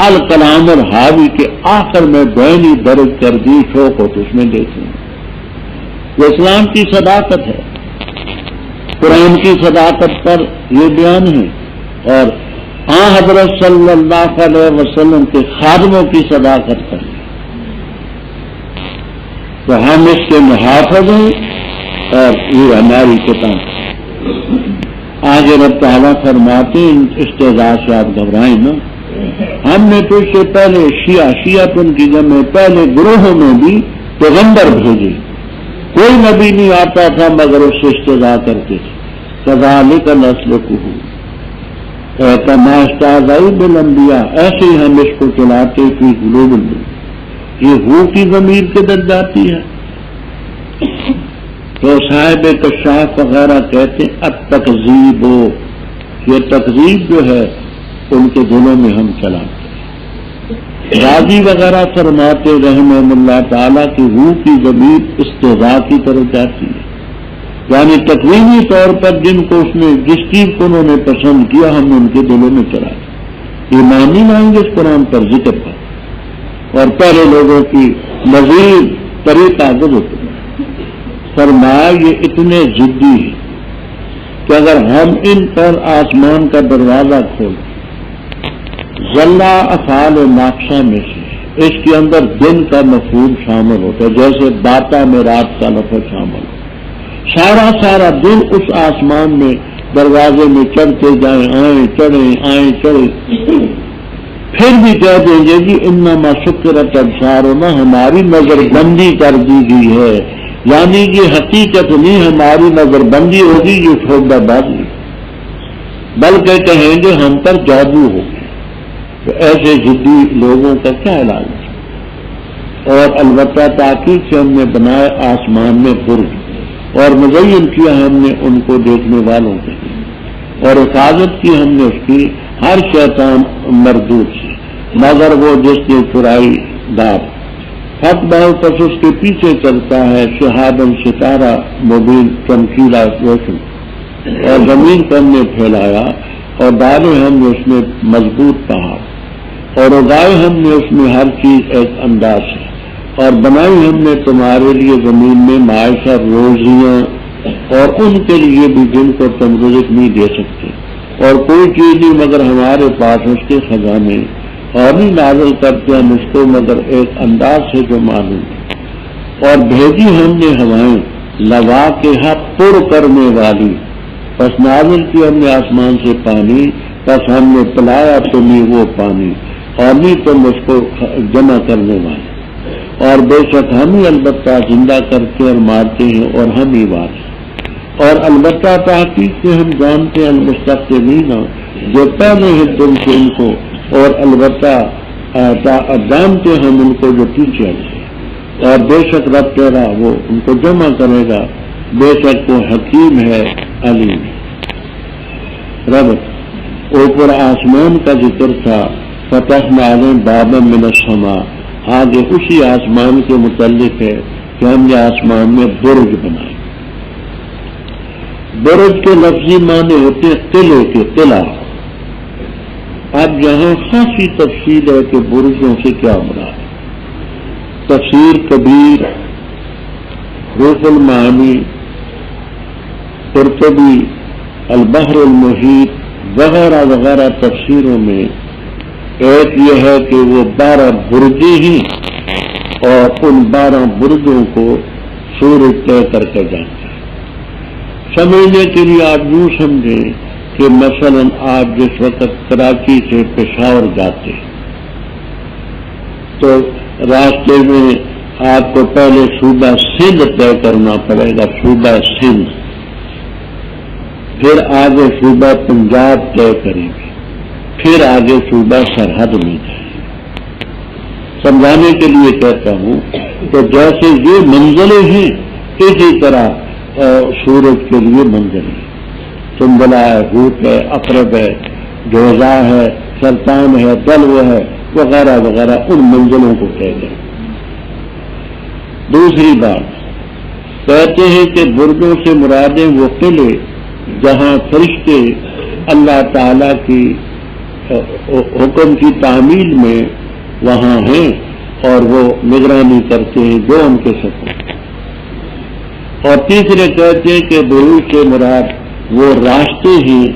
الکلام الحاوی کے آخر میں بینی درج کر دی، شوق ہو تو اس میں دیکھیں. یہ اسلام کی صداقت ہے، قرآن کی صداقت پر یہ بیان ہے، اور حضرت صلی اللہ علیہ وسلم کے خادموں کی صداقت پر. تو ہم اس کے محافظ ہیں اور یہ ہماری کتاب. آگے رب تعالیٰ فرماتے ہیں استعداد سے آپ گھبرائیں نا، ہم نے تو اس سے پہلے شیعہ پن کی جمع پہلے گروہوں میں بھی پیغمبر بھیجے، کوئی نبی نہیں آتا تھا مگر اس سے استدعا کرتے تھے. کذالک نسلکہ کما استہزأوا بالانبیاء، ایسے ہی ہم اس کو چلاتے فی قلوب الناس. یہ ہو کی ضمیر کے در جاتی ہے. تو صاحب کشاف وغیرہ کہتے التکذیب، یہ تکذیب جو ہے ان کے دلوں میں ہم چلاتے. راضی وغیرہ فرماتے رحمہ اللہ تعالیٰ کی روح کی ضمیر استہزاء کی طرف جاتی ہے، یعنی تقریبی طور پر جن کو اس نے جس چیز کو انہوں نے پسند کیا ہم ان کے دلوں میں چلا دیں. ایمان نہیں لائیں گے اس قرآن پر ذکر پر. اور پہلے لوگوں کی مزید طریقہ گزرتے فرمایا یہ اتنے ضدی ہیں کہ اگر ہم ان پر آسمان کا دروازہ کھول ذلہ افعال ناقصہ میں سے اس کے اندر دن کا مفہوم شامل ہوتا ہے، جیسے باتا میں رات کا لفظ شامل ہو، سارا دن اس آسمان میں دروازے میں چڑھتے جائیں، آئیں چڑھیں پھر بھی کہہ دیں گے کہ انما سکرت ابصارنا، ہماری نظر بندی کر دی گئی ہے، یعنی یہ حقیقت نہیں ہماری نظر بندی ہوگی، یہ شعبہ بازی، بلکہ کہیں گے ہم پر جادو ہو گیا. تو ایسے ضدی لوگوں کا کیا علاج ہے؟ اور البتہ تاکید سے ہم نے بنائے آسمان میں برج اور مزین کیا ہم نے ان کو دیکھنے والوں کے لیے، اور حفاظت کی ہم نے اس کی ہر شیطان مردود سے، مگر وہ جس نے چرائی دار حق بہت پس اس کے پیچھے چلتا ہے شہادن ستارہ مبین چمکیلا روشن. اور زمین کو ہم نے پھیلایا اور ڈالے ہم نے اس میں مضبوط پہاڑ، اور اگائے ہم نے اس میں ہر چیز ایک انداز سے، اور بنائی ہم نے تمہارے لیے زمین میں معاشہ روزیاں، اور ان کے لیے بھی جن کو تم رزق نہیں دے سکتے، اور کوئی چیز نہیں مگر ہمارے پاس اس کے خزانے، اور نہیں نازل کرتے ہم اس کو مگر ایک انداز سے جو معلوم ہے. اور بھیجی ہم نے ہوائیں لوا کے حق پر کرنے والی، پس نازل کی ہم نے آسمان سے پانی، پس ہم نے پلایا تمہیں وہ پانی، اور نہیں تم اس کو جمع کرنے والے. اور بے شک ہم ہی البتہ زندہ کرتے اور مارتے ہیں، اور ہم ہی وارث. اور البتہ تحقیق سے ہم جانتے ہیں المستقبلین، جو پہلے ہیں تم سے ان کو، اور البتہ جانتے ہم ان کو جو پیچھے ہیں. اور بے شک رب تیرا وہ ان کو جمع کرے گا، بے شک وہ حکیم ہے علیم. رب اوپر آسمان کا ذکر تھا، فتحنا علیہم بابا من السماء، آگے اسی آسمان کے متعلق ہے کہ ہم نے آسمان میں برج بنائے. برج کے لفظی معنی ہوتے ہیں قلعے کے، قلعہ. اب یہاں خاصی تفصیل ہے کہ برجوں سے کیا مراد ہے. تفسیر کبیر، روح المعانی، قرطبی، البحر المحیط وغیرہ وغیرہ تفسیروں میں ایک یہ ہے کہ وہ 12 برجیں ہیں، اور ان 12 برجوں کو سورج طے کر کے جاتے ہیں. سمجھنے کے لیے آپ یوں سمجھیں کہ مثلا آپ جس وقت کراچی سے پشاور جاتے ہیں تو راستے میں آپ کو پہلے صوبہ سندھ طے کرنا پڑے گا، صوبہ سندھ، پھر آگے صوبہ پنجاب طے کریں گے، پھر آگے صوبہ سرحد میں جائیں. سمجھانے کے لیے کہتا ہوں کہ جیسے یہ منزلیں ہیں اسی طرح سورج کے لیے منزل ہے. سنبلا ہے، ہوت ہے، اقرب ہے، جوزا ہے، سرطان ہے، دلو ہے وغیرہ وغیرہ، ان منزلوں کو کہتے ہیں. دوسری بات کہتے ہیں کہ برجوں سے مرادیں وہ قلعے جہاں فرشتے اللہ تعالی کی حکم کی تعمیل میں وہاں ہیں اور وہ نگرانی کرتے ہیں جو ان کے سپرد. اور تیسرے کہتے ہیں کہ بروج سے مراد وہ راستے ہیں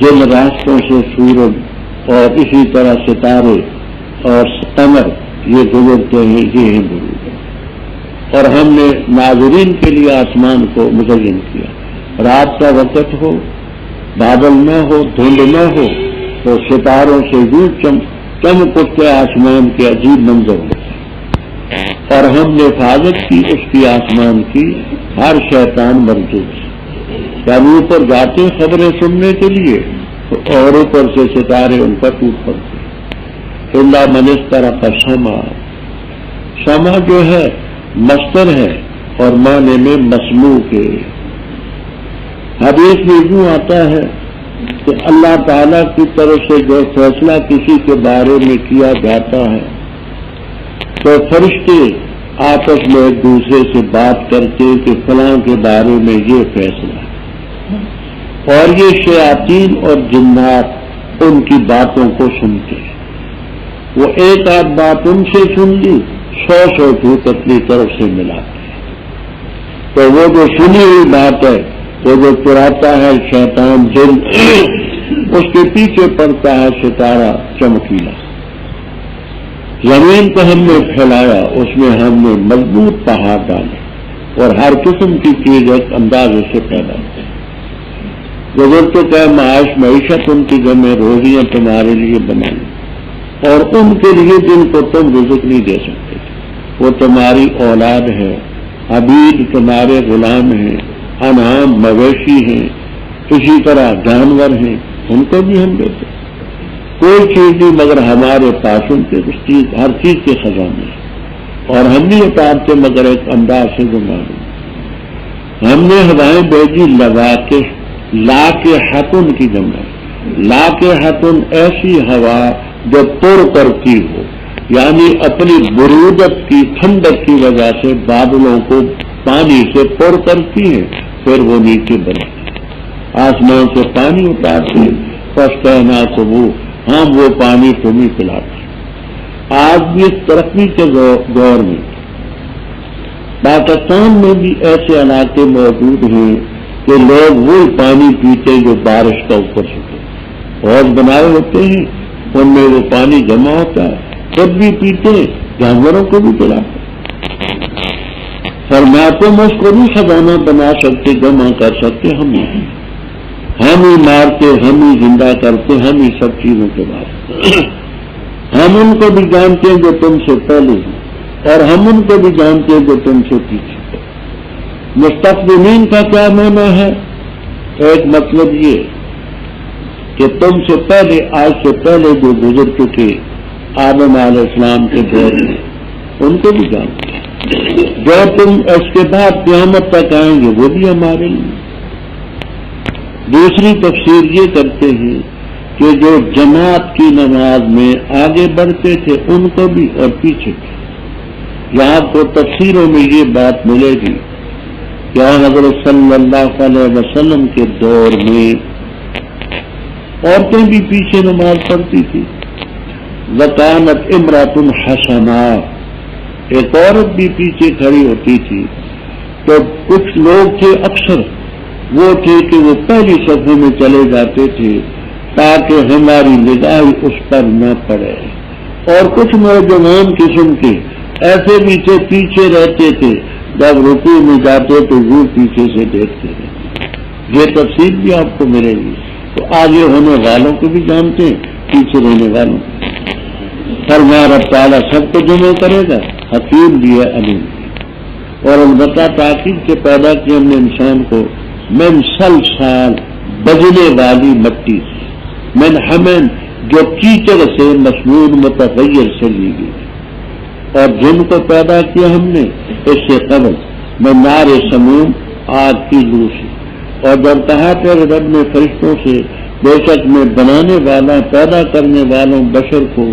جن راستوں سے سورج اور اسی طرح ستارے اور قمر یہ گزرتے ہیں، یہ ہیں بروج. اور ہم نے ناظرین کے لیے آسمان کو مزین کیا. رات کا وقت ہو، بادل نہ ہو، دھند نہ ہو، تو ستاروں سے یوں چمک اٹھتے آسمان کے عجیب منظر ہوتا ہے. اور ہم نے حفاظت کی اس کی آسمان کی ہر شیطان مردود سے. جب اوپر جاتے خبریں سننے کے لیے تو اور اوپر سے ستارے ان پر ٹوٹ پڑتے. اللہ من استرق سما، سما جو ہے مصدر ہے اور معنی میں مسموع کے. حدیث میں یوں آتا ہے کہ اللہ تعالیٰ کی طرف سے جو فیصلہ کسی کے بارے میں کیا جاتا ہے تو فرشتے آپس میں ایک دوسرے سے بات کرتے کہ فلاں کے بارے میں یہ فیصلہ ہے، اور یہ شیاطین اور جنات ان کی باتوں کو سنتے ہیں. وہ ایک آدھ بات ان سے سن لی، 100 جھوٹ اپنی طرف سے ملاتے ہیں. تو وہ جو سنی ہوئی بات ہے وہ جو چراتا ہے شیطان جن، اس کے پیچھے پڑتا ہے ستارہ چمکیلا. زمین کو ہم نے پھیلایا، اس میں ہم نے مضبوط پہاڑ ڈالے اور ہر قسم کی چیز ایک اندازے سے پیدا کی. ضرورتوں کا معیشت ان کی جمع روزیاں تمہارے لیے بنائی، اور ان کے لیے جن کو تم رزق نہیں دے سکتے، وہ تمہاری اولاد ہے، عبید تمہارے غلام ہیں، انعام مویشی ہیں، اسی طرح جانور ہیں، ان کو بھی ہم دیتے. کوئی چیز نہیں مگر ہمارے پاس ان کے اس چیز ہر چیز کے خزانے ہیں، اور ہم نہیں اتارتے مگر ایک انداز سے گمانے. ہم نے ہوائیں بھیجی لگا کے، لا کے حتن کی جمع، لا کے حتن ایسی ہوا جو پر کرتی ہو، یعنی اپنی برودت کی ٹھنڈک کی وجہ سے بادلوں کو پانی سے پر کرتی ہے، پھر وہ نیچے بنتی. آسمان سے پانی اتارتے، پس کہنا تو ہم وہ پانی تمہیں پلاتے. آج بھی اس ترقی کے دور میں پاکستان میں بھی ایسے علاقے موجود ہیں کہ لوگ وہی پانی پیتے جو بارش کا اوپر سے حوض بنائے ہوتے ہیں، ان میں وہ پانی جمع ہوتا ہے، خود بھی پیتے، جانوروں کو بھی پلاتے. فرمایا تم اس کو نہیں خزانہ بنا سکتے، جمع کر سکتے، ہم ہی مارتے، ہم ہی زندہ کرتے، ہم ہی سب چیزوں کے بعد. ہم ان کو بھی جانتے ہیں جو تم سے پہلے ہیں، اور ہم ان کو بھی جانتے ہیں جو تم سے پیچھے ہیں. مستقبلین کا کیا معنی ہے؟ ایک مطلب یہ کہ تم سے پہلے، آج سے پہلے جو گزر چکے آدم علیہ السلام کے دور میں، ان کو بھی جانتے ہیں. جو تم اس کے بعد قیامت تک آئیں گے وہ بھی ہمارے لیے. دوسری تفسیر یہ کرتے ہیں کہ جو جماعت کی نماز میں آگے بڑھتے تھے ان کو بھی اور پیچھے بھی. یہاں کو تفسیروں میں یہ بات ملے گی کہ حضرت صلی اللہ علیہ وسلم کے دور میں عورتیں بھی پیچھے نماز پڑھتی تھی. وکانت امرات حسنا، ایک عورت بھی پیچھے کھڑی ہوتی تھی. تو کچھ لوگ تھے، اکثر وہ تھے کہ وہ پہلی صفحے میں چلے جاتے تھے تاکہ ہماری نگاہ اس پر نہ پڑے، اور کچھ نوجوان قسم کے ایسے بھی تھے پیچھے رہتے تھے، جب رکوع میں جاتے تو وہ پیچھے سے دیکھتے رہتے. یہ تفصیل بھی آپ کو ملے گی. تو آگے ہونے والوں کو بھی جانتے ہیں، پیچھے رہنے والوں کو. فرمایا رب تعالیٰ سب کو جمع کرے گا، حکیم بھی ہے، علیم بھی. اور البتہ تاکید سے پیدا کیا ہم نے انسان کو من سلسال، بجنے والی مٹی سے، من حمن جو کیچڑ سے مسنون متغیر سے لی گئی. اور جن کو پیدا کیا ہم نے اس سے قبل من نار سموم، آگ کی لو سے. اور جب کہا تیرے رب نے فرشتوں سے بے شک میں بنانے والا، پیدا کرنے والوں بشر کو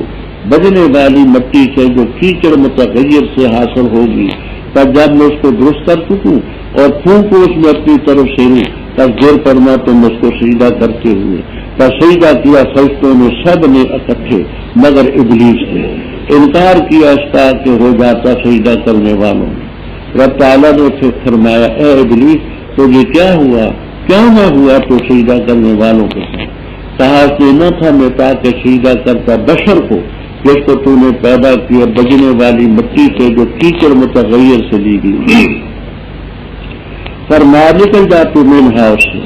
بجنے والی مٹی سے جو کیچڑ متغیر سے حاصل ہوگی، تب جب میں اس کو درست کر چکوں اور پھونکوں اس میں اپنی طرف سے ہوں، تب گر پڑنا تم اس کو سجدہ کرتے ہوئے. تب سجدہ کیا فرشتوں نے سب نے اکٹھے مگر ابلیس نے. انکار کیا اس کا کہ ہو جاتا سجدہ کرنے والوں نے. رب تعالیٰ نے پھر فرمایا اے ابلیس تجھے کیا ہوا، کیا نہ ہوا تو سجدہ کرنے والوں کے ساتھ. کہا کہ نہ تھا میں تاکہ سجدہ کرتا بشر کو جس کو تو نے پیدا کیا بجنے والی مٹی سے جو کیچڑ متغیر سے لی گئی. فرمایا نکل جا تو منہا اس سے،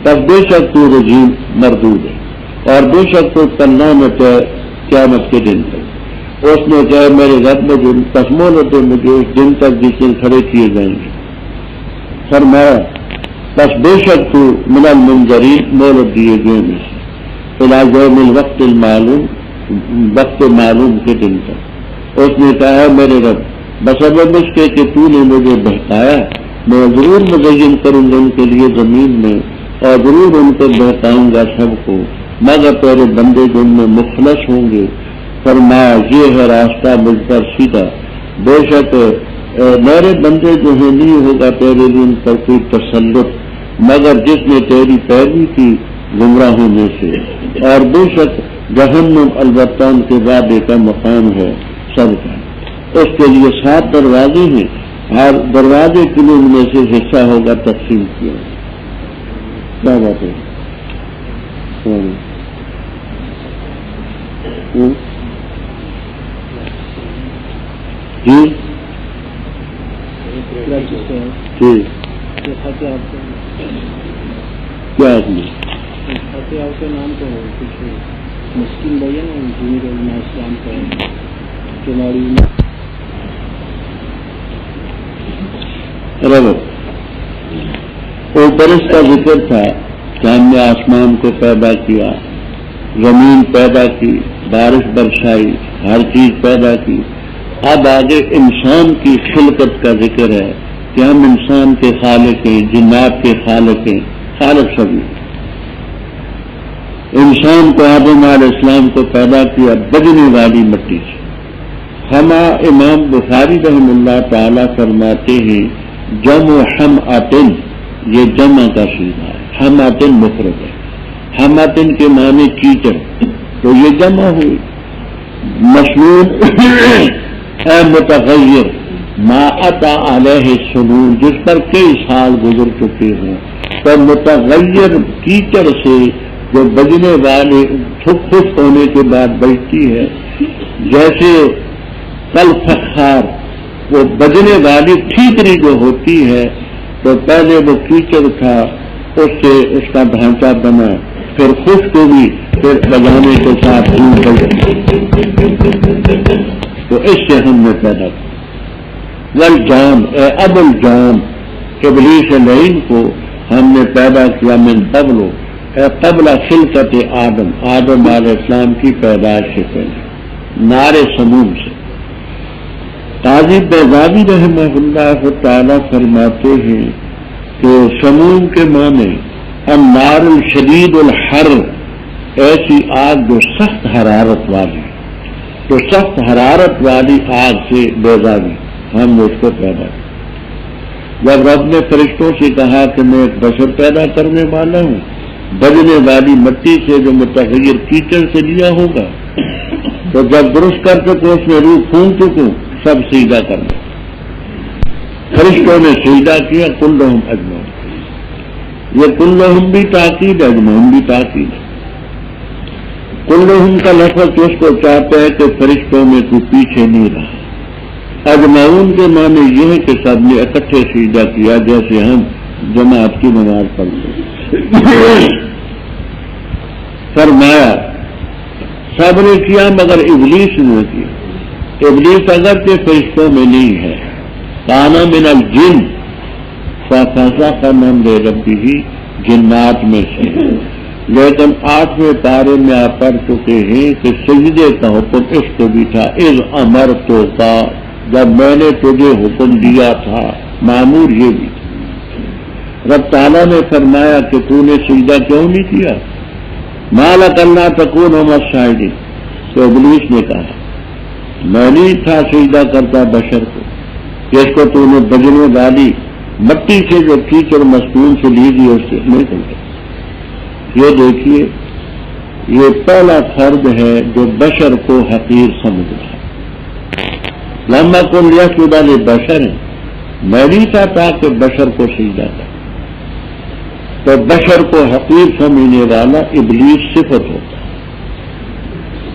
تب بے شک تو رجیم مردود ہے، اور بے شک تو تلامت ہے قیامت کے دن تک. اس نے کہا میرے رب میں جو قسموں نے مجھے اس دن تک جس دن کھڑے کیے جائیں گے. فرمایا بس بے شک تو من المنظرین مہلت دیے گئے میں سے الی یوم الوقت المعلوم، وقت معلوم کے دن تک. اس نے کہا میرے رب بسبب اس کے کہ تو نے مجھے بہکایا میں ضرور مزین کروں گا ان کے لیے زمین میں اور ضرور ان کو بہکاؤں گا سب کو مگر تیرے بندے جو ان میں مخلص ہوں گے. فرمایا یہ ہے راستہ مجھ پر سیدھا، بے شک میرے بندے جو ہیں نہیں ہوگا تیرے لیے ان پر کوئی تسلط مگر جس نے تیری پیروی کی گمراہوں میں سے. اور بے شک جہنم البتہ ان کے وعدے کا مقام ہے سب کا. اس کے لیے 7 دروازے ہیں، ہر دروازے کے لیے ان میں سے حصہ ہوگا تقسیم کیا. کیا بات ہے؟ جی ٹھیک کیا آپ کا نام تو ہے کچھ مشکل بھیا نا انجینئر اسلام کا کھلاڑی اوپر اس کا ذکر تھا کہ ہم نے آسمان کو پیدا کیا، زمین پیدا کی، بارش برسائی، ہر چیز پیدا کی. اب آگے انسان کی خلقت کا ذکر ہے کہ ہم انسان کے خالق ہیں، جنات کے خالق ہیں، خالق سبھی. انسان کو آدم علیہ السلام کو پیدا کیا بجنے والی مٹی سے. ہم امام بخاری رحم اللہ تعالی فرماتے ہیں جمع حمعتن، یہ جمع کا صیغہ ہے، حمعتن مفرد ہے. حمعتن کے معنی کیچڑ، تو یہ جمع ہوئی. مشنون اے متغیر ما اتا علیہ سنون، جس پر کئی سال گزر چکے ہیں. تو متغیر کیچڑ سے جو بجنے والے خشک ہونے کے بعد بجتی ہے، جیسے کل فخار وہ بجنے والی ٹھیکری جو ہوتی ہے تو پہلے وہ کیچڑ تھا، اس سے اس کا ڈھانچہ بنا، پھر خشک ہوئی، پھر بجانے کے ساتھ تو اس سے ہم نے پیدا کیا. والجان اے ابو الجان، ابلیس لعین کو ہم نے پیدا کیا من قبل اے قبل خلقت آدم، آدم علیہ السلام کی پیدائش سے پہلے، نار سموم سے. قاضی بیضاوی رحمہ اللہ تعالی فرماتے ہیں کہ سموم کے معنی النار الشدید الحر، ایسی آگ جو سخت حرارت والی، تو سخت حرارت والی آگ سے بیضاوی ہم نے اس کو پیدا کیا. جب رب نے فرشتوں سے کہا کہ میں ایک بشر پیدا کرنے والا ہوں بجنے والی مٹی سے جو متغیر کیچڑ سے لیا ہوگا، تو جب درست کر چکو اس میں روح پھونک چکوں سب سجدہ کرنا. فرشتوں نے سجدہ کیا کلہم اجمعون. یہ کلہم بھی تاکید، اجمعون بھی تاکید. کلہم کا لفظ اس کو چاہتا ہے کہ فرشتوں میں کوئی پیچھے نہیں رہا. اجمعون کے معنی یہ ہے کہ سب نے اکٹھے سجدہ کیا، جیسے ہم جماعت کی نماز پڑھتے. فرمایا سب نے کیا مگر ابلیس نے کیا. ابلیس اگرچہ فرشتوں میں نہیں ہے، کانا من الجن ففسق عن ربہ، جنات میں سے، لیکن 8ویں پارے میں آپ پڑھ چکے ہیں کہ سجدے کا حکم اس کو بھی تھا. اذ امرتو کا، جب میں نے تجھے حکم دیا تھا، معمور یہ بھی. رب تعالیٰ نے فرمایا کہ تو نے سجدہ کیوں نہیں کیا؟ ما لک الا تکون مع الساجدین. تو ابلیس نے کہا میں نہیں تھا سجدہ کرتا بشر کو، جس کو تو نے بجنے والی مٹی سے جو کیچڑ مسکون سے لی دی اس سے نہیں کرتا. یہ دیکھیے یہ پہلا فرد ہے جو بشر کو حقیر سمجھ رہا ہے. لما کن یسجد لبشر، میں نہیں چاہتا کہ بشر کو سجدہ کرے. تو بشر کو حقیر سمجھنے والا ابلیس صفت ہوتا ہے.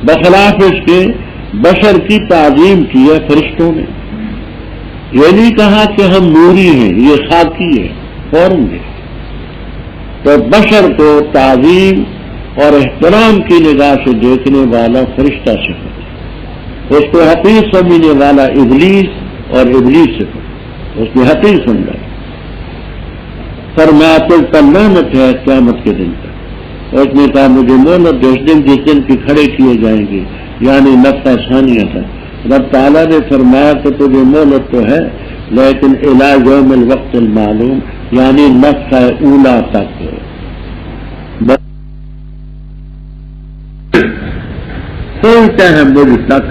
بخلاف اس کے بشر کی تعظیم کی ہے فرشتوں نے. یہ نہیں کہا کہ ہم نوری ہیں، یہ خاکی ہے فوراً گے. تو بشر کو تعظیم اور احترام کی نگاہ سے دیکھنے والا فرشتہ صفت ہے. اس کو حقیر سمجھنے والا ابلیس اور ابلیس سے اس نے حقیر سمجھا، فرمایا تم پر لعنت ہے قیامت کے دن تک۔ اس نے کہا مجھے مہلت دو، اس دن جس دن کی کھڑے کیے جائیں گے، یعنی نفخہ ثانیہ تک۔ رب تعالیٰ نے فرمایا کہ تجھے مہلت تو ہے لیکن الی یوم الوقت المعلوم، یعنی نفخہ اولا تک۔ پہنچتا ہے مجھ تک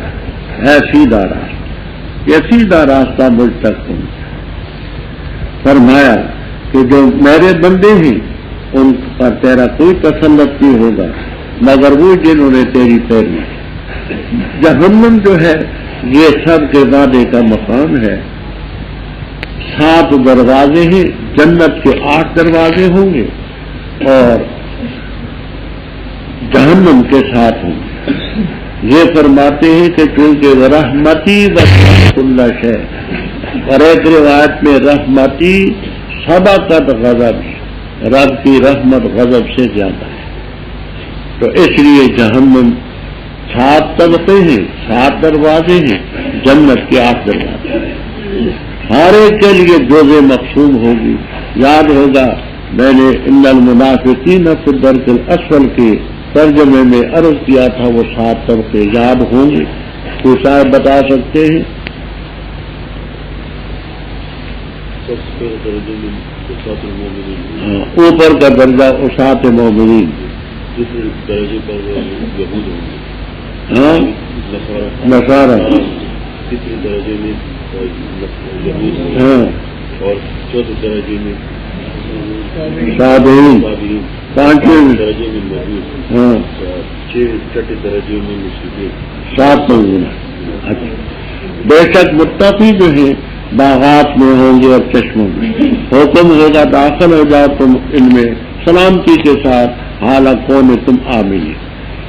ہے سیدھا راستہ، یہ سیدھا راستہ مجھ تک پہنچا۔ فرمایا کہ جو میرے بندے ہیں ان پر تیرا کوئی تسلط نہیں ہوگا مگر وہ جنہوں نے تیری پیروی۔ جہنم جو ہے یہ سب کے وعدے کا مقام ہے، 7 دروازے ہیں، جنت کے 8 دروازے ہوں گے اور جہنم کے 7 ہوں گے۔ یہ فرماتے ہیں کہ کیونکہ رحمتی وسعت کل شیء، اور ایک روایت میں رحمتی سبقت غضب، رب کی رحمت غضب سے زیادہ ہے۔ تو اس لیے جہنم 7 طبقے ہیں، 7 دروازے ہیں، جنت کے 8 دروازے ہیں، ہر ایک کے لیے جزء مقسوم ہوگی۔ یاد ہوگا میں نے ان المنافقین فی الدرک الاسفل کے ترجمے میں عرض کیا تھا، وہ 7 طبقے یاد ہوں گے؟ کوئی صاحب بتا سکتے ہیں؟ اوپر کا درجہ اسات مومنین، دوسرے درجے پر یہود ہوں گے، ہاں نصارہ، تیسرے درجے میں یہود ہوں گے، ہاں، اور چوتھے درجے میں صابرین، پانچویں درجے میں مجوس، ہاں، چھٹے درجے میں مشرکین، 7 مومن۔ اچھا، بے شک متقی جو ہیں باغات میں ہوں گے اور چشموں میں، حکم ہوگا داخل ہو جاؤ تم ان میں سلامتی کے ساتھ، حالانکہ کون تم آمین،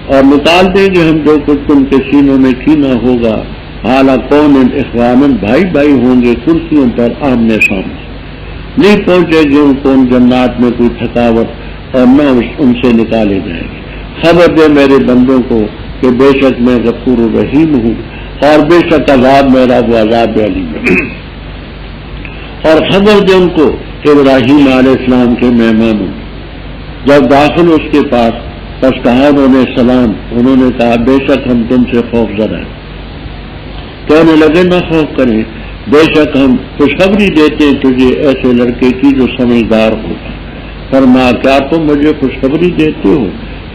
اور نکال دیں گے ہم جو کچھ تم کے سینوں میں کینا ہوگا، حالانکہ کون اخوان بھائی بھائی ہوں گے کرسیوں پر آمنے سامنے، نہیں پہنچے گی ان کو جنات میں کوئی تھکاوٹ اور نہ ان سے نکالے جائیں گے۔ خبر دے میرے بندوں کو کہ بے شک میں غفور الرحیم ہوں اور بے شک عذاب میرا وہ عذاب علیم ہے۔ اور خبر دے ان کو کہ ابراہیم علیہ السلام کے مہمان ہوں، جب داخل اس کے پاس پس کہا انہوں نے سلام، انہوں نے کہا بے شک ہم تم سے خوف زدہ ہیں۔ کہنے لگے نہ خوف کریں، بے شک ہم خوشخبری دیتے ہیں تجھے ایسے لڑکے کی جو سمجھدار ہوگا۔ فرمایا کیا تم مجھے خوشخبری دیتے ہو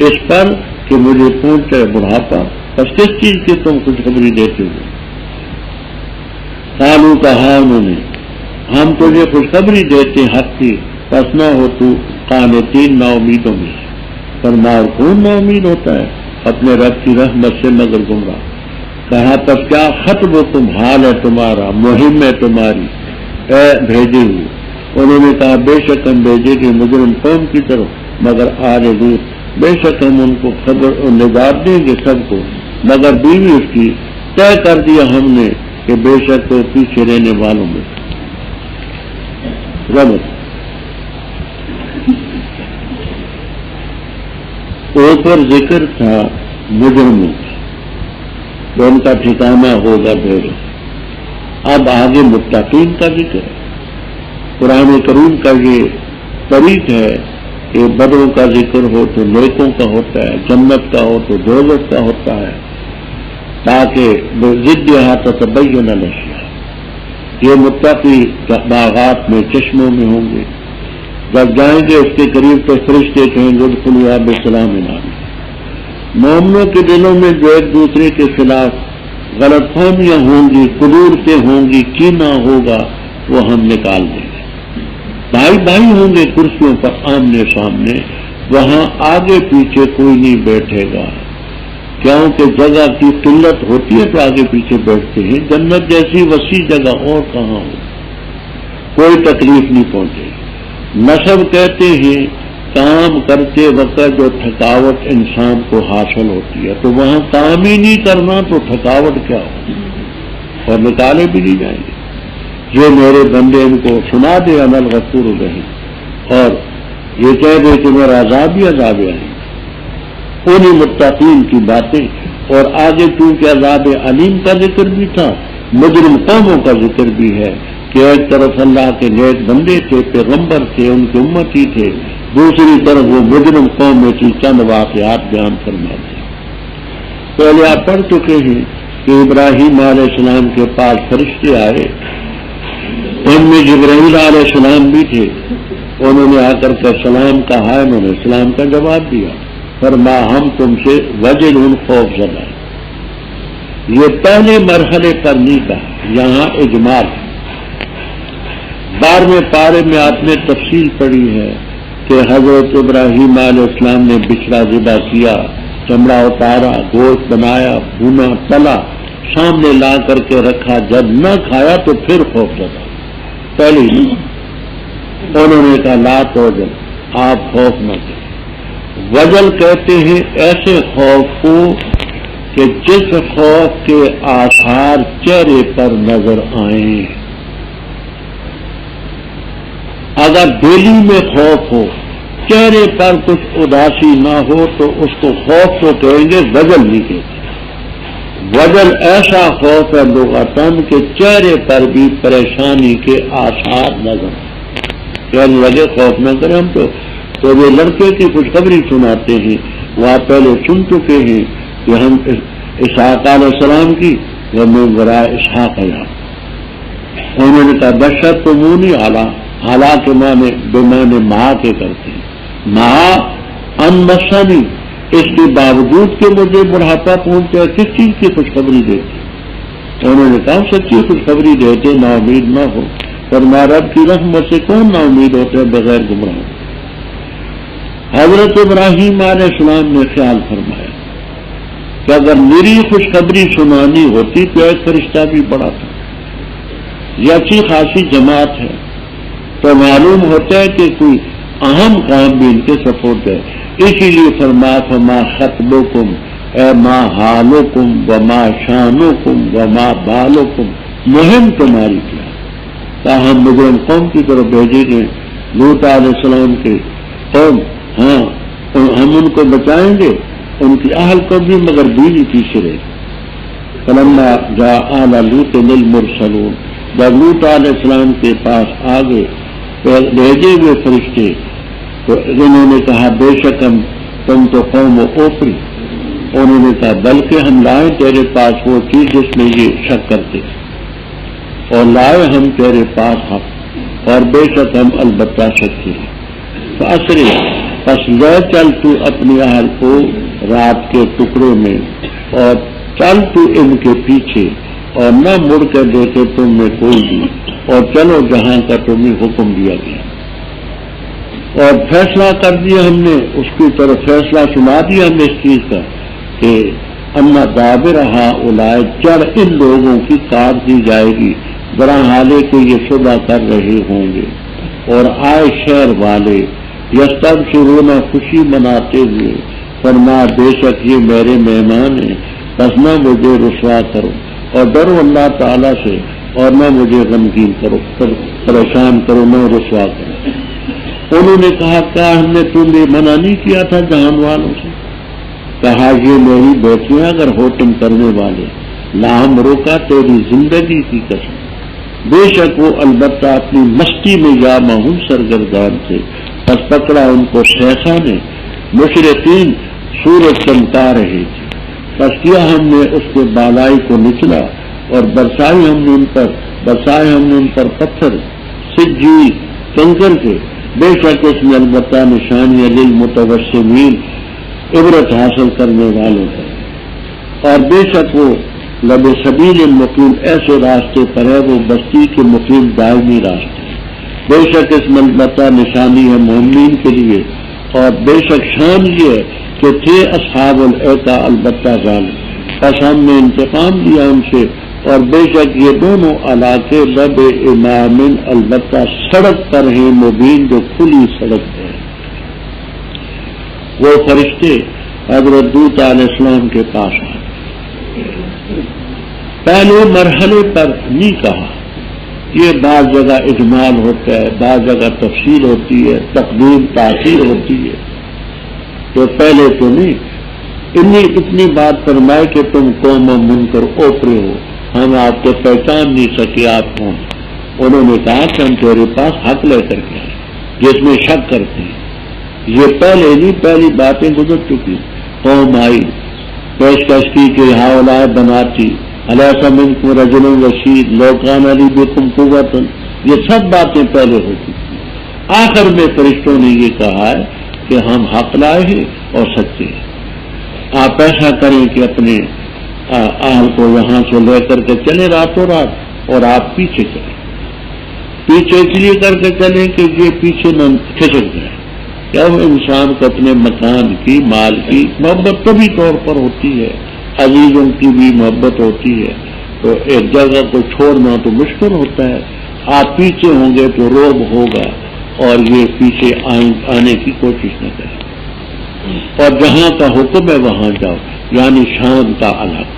اس پر کہ مجھے پہنچے بڑھاپا، بس کس چیز کی تم خوشخبری دیتے ہو؟ قالوا کہا انہوں نے ہم تجھے خوشخبری دیتے حق کی، پس نہ ہو تو قانتین نا امیدوں میں۔ فرمایا کون نا امید ہوتا ہے اپنے رب کی رحمت سے مگر گمراہ؟ کہا پس کیا خطب تم حال ہے تمہارا، مہم ہے تمہاری اے بھیجے ہوئے؟ انہوں نے کہا بے شک ہم بھیجے گے مجرم قوم کی طرف مگر آج دور، بے شک ہم ان کو خبر اور نجات دیں گے سب کو، مگر بیوی اس کی طے کر دیا ہم نے کہ بے شک تو پیچھے رہنے والوں میں رمت۔ اوپر ذکر تھا مجرموں تو ان کا ٹھکانہ ہوگا بھیڑ، اب آگے متقین کا ذکر ہے۔ قرآن کریم کا یہ طریق ہے کہ بدروں کا ذکر ہو تو نیکوں کا ہوتا ہے، جنت کا ہو تو دوزخ کا ہوتا ہے، تاکہ ضدھا تتبین الاشیاء۔ یہ متقی باغات میں چشموں میں ہوں گے، جب جائیں گے اس کے قریب تو فرشتے کہیں گے ادخلوا بسلام آمین۔ مومنوں کے دلوں میں جو ایک دوسرے کے خلاف غلط فہمیاں ہوں گی، قدورتیں ہوں گی، کینہ ہوگا، وہ ہم نکال دیں گے۔ بھائی بھائی ہوں گے کرسیوں پر آمنے سامنے، وہاں آگے پیچھے کوئی نہیں بیٹھے گا، کیونکہ جگہ کی قلت ہوتی ہے تو آگے پیچھے بیٹھتے ہیں۔ جنت جیسی وسیع جگہ اور کہاں ہو، کوئی تکلیف نہیں پہنچے گی۔ نصب کہتے ہیں کام کرتے وقت جو تھکاوٹ انسان کو حاصل ہوتی ہے، تو وہاں کام ہی نہیں کرنا تو تھکاوٹ کیا ہو، اور نکالے بھی نہیں جائیں گے۔ یہ میرے بندے ان کو سنا دے عمل غفور الرحیم، اور یہ کہہ دے کہ میرا عذاب ہی عذاب ہے۔ انہیں متقین کی باتیں اور آگے چونکہ عذاب علیم کا ذکر بھی تھا، مجرم قوموں کا ذکر بھی ہے کہ ایک طرف اللہ کے نیک بندے تھے، پیغمبر تھے، ان کے امتی تھے، دوسری طرف وہ مجرم قوم میں کی چند واقعات بیان فرماتے ہیں۔ پہلے آپ پڑھ چکے ہیں کہ ابراہیم علیہ السلام کے پاس فرشتے آئے، ان میں جبرائیل علیہ السلام بھی تھے، انہوں نے آ کر کے سلام کہا، انہوں نے سلام کا جواب دیا، فرما ہم تم سے وجل خوف زدہ۔ یہ پہلے مرحلے پر نہیں کہا، یہاں اجمال۔ 12ویں پارے میں آپ نے تفصیل پڑھی ہے کہ حضرت ابراہیم علیہ السلام نے بچڑا ذبح کیا، چمڑا اتارا، گوشت بنایا، بھونا، تلا، سامنے لا کر کے رکھا، جب نہ کھایا تو پھر خوف زدہ۔ پہلی انہوں نے کہا لا توجل، آپ خوف نہ کریں۔ وجل کہتے ہیں ایسے خوف کو کہ جس خوف کے آثار چہرے پر نظر آئیں۔ اگر دلی میں خوف ہو، چہرے پر کچھ اداسی نہ ہو تو اس کو خوف تو کہیں گے، وجل نہیں کہتے۔ وجل ایسا خوف ہے لغتاً کہ چہرے پر بھی پریشانی کے آثار نظر کہنے لگے خوف نہ کریں۔ ہم تو وہ لڑکے کی خوشخبری سناتے ہیں، وہ آپ پہلے سن چکے ہیں کہ ہم اسحاق علیہ السلام کی وہ من ورائے اسحاق آیا، انہوں نے کہا بشر تو منہ نہیں آلہ، حالانکہ مانے بمانے ماں کے کرتے ہیں، ماں ان مسانی، اس کے باوجود کہ مجھے بڑھاپا پہنچا، کس چیز کی خوشخبری دیتے؟ انہوں نے کہا سچی خوشخبری دیتے، نا امید نہ ہو، فرمایا رب کی رحمت سے کون نا امید ہوتے ہیں بغیر گمراہ۔ حضرت ابراہیم علیہ السلام نے خیال فرمایا کہ اگر میری خوشخبری سنانی ہوتی تو ایک فرشتہ بھی بڑا تھا، یہ اچھی خاصی جماعت ہے، تو معلوم ہوتا ہے کہ کوئی اہم کام بھی ان کے سپورٹ ہے، اسی لیے فرمایا فما خطبکم اے ما حالکم وما شانکم وما بالکم، مہم تمہاری کیا؟ ہم مجرم قوم کی طرف بھیجے گئے، لوط علیہ السلام کے قوم، ہاں ہم ان کو بچائیں گے، ان کی اہل کو بھی، مگر بیوی پیچھے رہے۔ فلما جاء آل لوط المرسلون، جب لوط علیہ السلام کے پاس آگے بھیجے ہوئے فرشتے تو انہوں نے کہا بے شک تم تو قوم اوپری، انہوں نے کہا بلکہ ہم لائے تیرے پاس وہ چیز جس میں یہ شک کرتے، اور لائے ہم تیرے پاس حق، اور بے شک ہم البتہ سچے ہیں۔ فاسری، پس لے چل تو اپنی اہل کو رات کے ٹکڑے میں، اور چل تو ان کے پیچھے، اور نہ مڑ کر دیکھے تم میں کوئی بھی، اور چلو جہاں کا تمہیں حکم دیا گیا۔ اور فیصلہ کر دیا ہم نے، اس کی طرف فیصلہ سنا دیا ہم نے اس چیز کا کہ اما دابرہا اولائے، جڑ ان لوگوں کی کاٹ دی جائے گی، بڑا حالے کو یہ شبہ کر رہے ہوں گے، اور آئے شہر والے یستبشرون، خوشی مناتے ہوئے، فرما بے شک یہ میرے مہمان ہیں، بس نہ مجھے رسوا کرو، اور ڈرو اللہ تعالیٰ سے، اور نہ مجھے غمگین کرو، پریشان کرو، نہ رسوا کرو۔ انہوں نے کہا کیا ہم نے تمہیں منع نہیں کیا تھا جہان والوں سے؟ کہا یہ میری بیٹیاں اگر ہو تم کرنے والے، نہ ہم روکا تیری زندگی کی قسم، بے شک وہ البتہ اپنی مستی میں یا مہون سرگردان تھے، پس پکڑا ان کو شیخا نے، مشرقین سورج چمکا رہے تھے، پس کیا ہم نے اس کے بالائی کو نچلا، اور برسائے ہم نے ان پر پتھر سجی کنکر کے، بے شک اس میں البتہ نشانی للمتوسمین، عبرت حاصل کرنے والوں پر، اور بے شک وہ لب سبیل مقیم، ایسے راستے پر ہے وہ بستی کے مقیم دائمی راستے، بے شک اس میں البتہ نشانی ہے مومنین کے لیے، اور بے شک شان یہ ہے کہ تھے اصحاب الایکا البتہ ظالم، پس ہم نے انتقام لیا ان سے، اور بے شک یہ دونوں علاقے لب امام البتہ سڑک پر ہیں، مبین جو کھلی سڑک ہے۔ وہ فرشتے حضرت لوط علیہ السلام کے پاس آئے، پہلے مرحلے پر نہیں کہا، یہ بعض جگہ اجمال ہوتا ہے، بعض جگہ تفصیل ہوتی ہے، تقدیم تاخیر ہوتی ہے، تو پہلے تو نہیں، اتنی بات فرمائے کہ تم قوم منکر اوپرے ہو، ہم آپ کو پہچان نہیں سکے آپ کون۔ انہوں نے کہا کہ ہم تیرے پاس حق لے کر کے آئے جس میں شک کرتے ہیں۔ یہ پہلے نہیں، پہلی باتیں گزر چکی۔ قوم آئی، پیشکش کی کہ ہاؤلائے بناتی علیہ منکم رجل رشید لو کان علی بکم قوۃ، یہ سب باتیں پہلے ہو چکی۔ آخر میں فرشتوں نے یہ کہا ہے کہ ہم حق لائے ہیں اور سچے ہیں، آپ ایسا کریں کہ اپنے اہل کو یہاں سے لے کر کے چلے راتوں رات، اور آپ پیچھے چلیں۔ پیچھے اس لیے کر کے چلیں کہ یہ پیچھے نہ کھسک جائے۔ جب انسان کو اپنے مکان کی، مال کی محبت طبی طور پر ہوتی ہے، عزیزوں کی بھی محبت ہوتی ہے، تو ایک جگہ کو چھوڑنا تو مشکل ہوتا ہے۔ آپ پیچھے ہوں گے تو روب ہوگا، اور یہ پیچھے آنے کی کوشش نہ کریں، اور جہاں کا حکم ہے وہاں جاؤ، یعنی شام کا علاقہ۔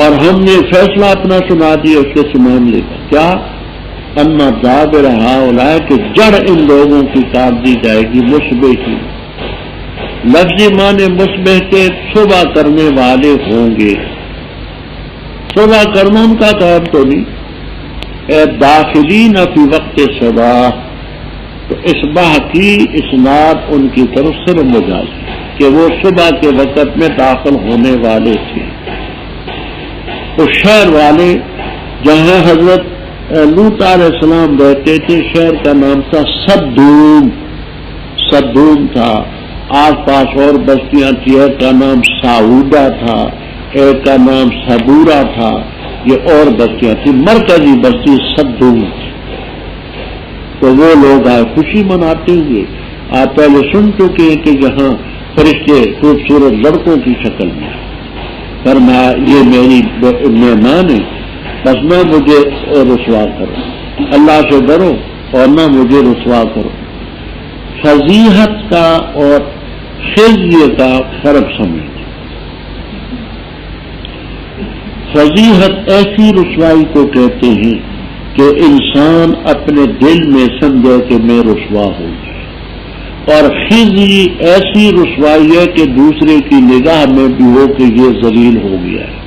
اور ہم نے فیصلہ اپنا سنا دیا اس کے سامان لے کر، کیا اما دابر ہؤلاء کہ جڑ ان لوگوں کی کاٹ دی جائے گی مصبح کی۔ لفظی معنی مصبح کے صبح کرنے والے ہوں گے۔ صبح کرنا ان کا کام تو نہیں، اے داخلین فی وقت صبح، تو اصباح کی اسناد ان کی طرف سے مجاز کہ وہ صبح کے وقت میں داخل ہونے والے تھے۔ اس شہر والے جہاں حضرت لوط علیہ السلام رہتے تھے، شہر کا نام تھا صدوم، صدوم تھا۔ آس پاس اور بستیاں تھیں، ایک کا نام سعودہ تھا، ایک کا نام صدورہ تھا، یہ اور بستیاں تھیں، مرکزی بستی صدوم تھی۔ تو وہ لوگ آئے خوشی مناتے ہوئے۔ آپ پہلے سن چکے ہیں کہ یہاں فرشتے خوبصورت لڑکوں کی شکل میں، فرمایا یہ میری مہمان ہے، بس نہ مجھے رسوا کرو، اللہ سے ڈرو اور نہ مجھے رسوا کرو۔ فضیحت کا اور خزی کا فرق سمجھیں۔ فضیحت ایسی رسوائی کو کہتے ہیں کہ انسان اپنے دل میں سمجھے کہ میں رسوا ہوں گا، اور خزی ایسی رسوائی ہے کہ دوسرے کی نگاہ میں بھی ہو کہ یہ ذلیل ہو گیا ہے،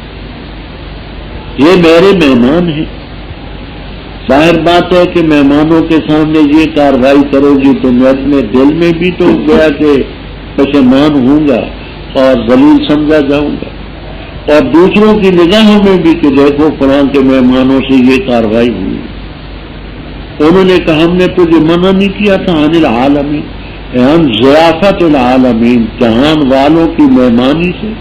یہ میرے مہمان ہیں۔ ظاہر بات ہے کہ مہمانوں کے سامنے یہ کارروائی کرو گی تو میں اپنے دل میں بھی تو گیا کہ پشیمان ہوں گا اور ذلیل سمجھا جاؤں گا، اور دوسروں کی نگاہوں میں بھی کہ دیکھو فلاں کے مہمانوں سے یہ کارروائی ہوئی۔ انہوں نے کہا ہم نے تجھے منع نہیں کیا تھا عن العالمین، عن ضیافت العالمین، جہان والوں کی مہمانی سے۔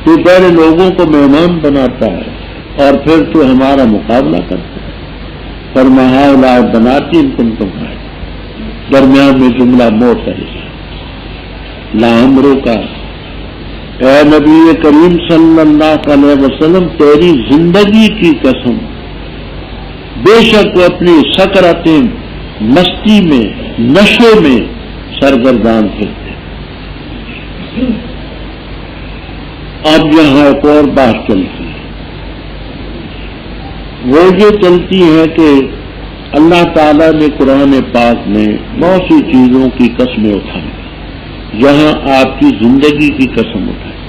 تو پہلے لوگوں کو مہمان بناتا ہے اور پھر تو ہمارا مقابلہ کرتا ہے۔ فرمایا ہؤلاء بناتی ان کنتم فاعلین، درمیان میں جملہ معترض لامرو کا، اے نبی کریم صلی اللہ علیہ وسلم تیری زندگی کی قسم، بے شک وہ اپنی سکراتیں مستی میں، نشے میں سرگردان پھرتے۔ اب یہاں ایک اور بات چلتی ہے، وہ یہ چلتی ہے کہ اللہ تعالیٰ نے قرآن پاک میں بہت سی چیزوں کی قسمیں اٹھائی، یہاں آپ کی زندگی کی قسم اٹھائی،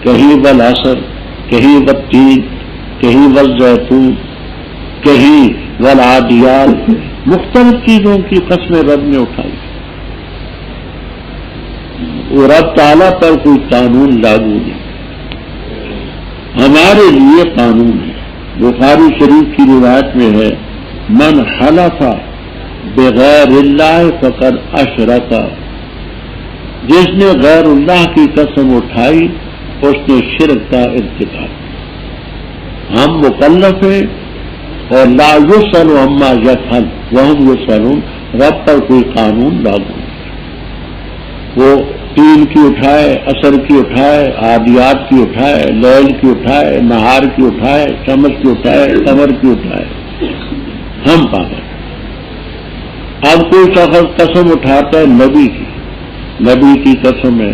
کہیں والعصر، کہیں والتین، کہیں والزیتون، کہیں والعادیات، مختلف چیزوں کی قسمیں رب نے اٹھائی۔ وہ رب تعالیٰ پر کوئی قانون لاگو نہیں، ہمارے لیے قانون ہے۔ بخاری شریف کی روایت میں ہے من حلف بغیر اللہ فقد اشرک، جس نے غیر اللہ کی قسم اٹھائی اس نے شرک کا ارتکاب۔ ہم مکلف ہیں اور لا یسأل عما یفعل وہم یسألون، رب پر کوئی قانون لاگو نہیں۔ وہ تین کی اٹھائے، عصر کی اٹھائے، عادیات کی اٹھائے، لیل کی اٹھائے، نہار کی اٹھائے، شمس کی اٹھائے، قمر کی اٹھائے، ہم پاگل۔ اب کوئی شخص قسم اٹھاتا ہے نبی کی، نبی کی قسم ہے،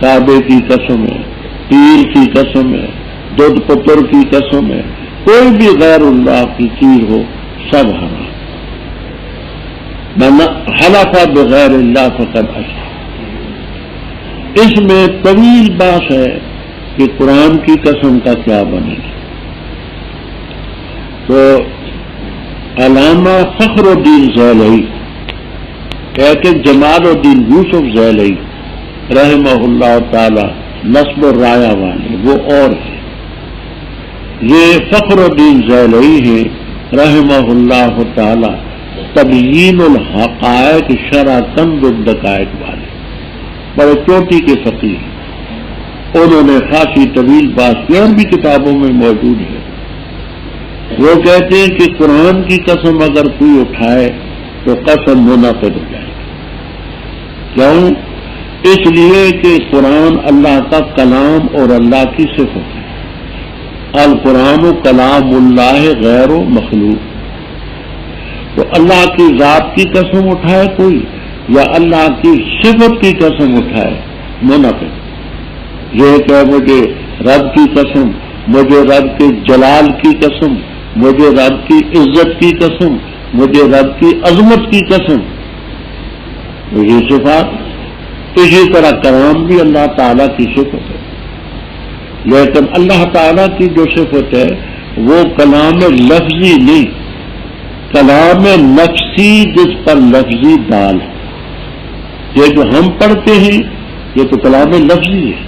کعبے کی قسم ہے، پیر کی قسم ہے، دودھ پتر کی قسم ہے، کوئی بھی غیر اللہ کی چیز ہو سب حرام۔ من حلف بغیر اللہ فقد اشرک۔ اس میں طویل بحث ہے کہ قرآن کی قسم کا کیا بنے گا. تو علامہ فخر الدین ذیلی کہتے جمال الدین یوسف ذیلی رحمہ اللہ تعالی نصب الرایا والے وہ اور ہیں. یہ فخر الدین ذیلی ہیں رحمہ اللہ تعالی تبیین الحقائق شرح کنز الدقائق والے بڑے چوٹی کے فقیر. انہوں نے خاصی طویل بات کی اور بھی کتابوں میں موجود ہے. وہ کہتے ہیں کہ قرآن کی قسم اگر کوئی اٹھائے تو قسم منعقد ہو جائے گی. کیوں؟ اس لیے کہ قرآن اللہ کا کلام اور اللہ کی صفت ہے. القرآن کلام اللہ غیر مخلوق. تو اللہ کی ذات کی قسم اٹھائے کوئی یا اللہ کی صفت کی قسم اٹھائے منعقد. یہ کہ مجھے رب کی قسم، مجھے رب کے جلال کی قسم، مجھے رب کی عزت کی قسم، مجھے رب کی عظمت کی قسم. یہ صفات اسی طرح کلام بھی اللہ تعالیٰ کی صفت ہے. لیکن اللہ تعالیٰ کی جو صفت ہے وہ کلام لفظی نہیں، کلام نفسی جس پر لفظی دال ہے. یہ جو ہم پڑھتے ہیں یہ تو کلام لفظی ہے،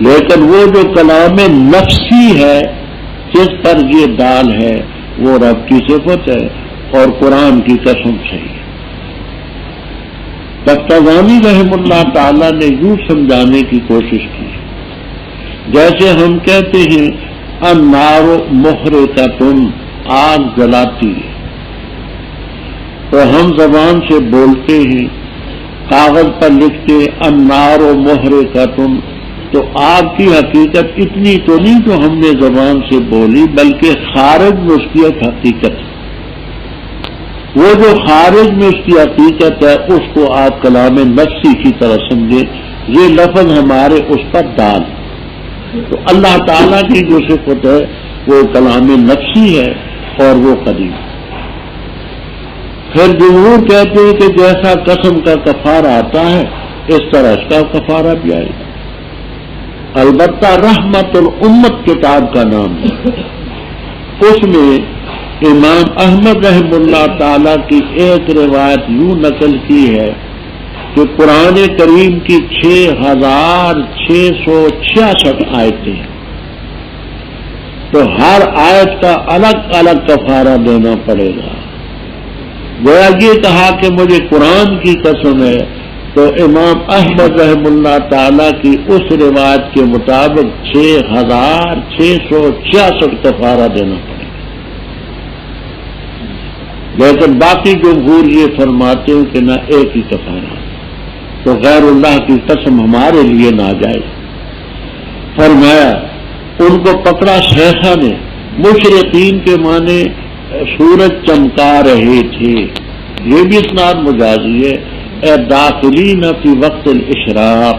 لیکن وہ جو کلام نفسی ہے جس پر یہ دال ہے وہ رب کی صفت ہے اور قرآن کی قسم صحیح ہے. تفتازانی رحم اللہ تعالی نے یوں سمجھانے کی کوشش کی جیسے ہم کہتے ہیں النار محرقۃ، آگ جلاتی ہے. تو ہم زبان سے بولتے ہیں، کاغذ پر لکھتے النار محرقۃ، تو آگ کی حقیقت اتنی تو نہیں جو ہم نے زبان سے بولی، بلکہ خارج میں اس کی ایک حقیقت ہے. وہ جو خارج میں اس کی حقیقت ہے اس کو آپ کلام نفسی کی طرح سمجھے. یہ لفظ ہمارے اس پر دال. تو اللہ تعالیٰ کی جو صفت ہے وہ کلام نفسی ہے اور وہ قدیم. پھر جمہور کہتے ہیں کہ جیسا قسم کا کفارہ آتا ہے اس طرح اس کا کفارہ بھی آئے گا. البتہ رحمت الامت کتاب کا نام ہے. اس میں امام احمد رحم اللہ تعالی کی ایک روایت یوں نقل کی ہے کہ قرآن کریم کی 6666 آیتیں ہیں. تو ہر آیت کا الگ الگ کفارہ دینا پڑے گا. گویا یہ کہا کہ مجھے قرآن کی قسم ہے تو امام احمد رحم اللہ تعالی کی اس روایت کے مطابق 6666 کفارہ دینا پڑے گا. لیکن باقی جمہور یہ فرماتے ہیں کہ نہ ایک ہی کفارہ، تو غیر اللہ کی قسم ہمارے لیے ناجائز. فرمایا ان کو پکڑا شیخا نے، مشرقین کے معنی سورج چمکا رہے تھے. یہ بھی اسناد مجازی ہے. اے داخلین فی وقت الاشراق.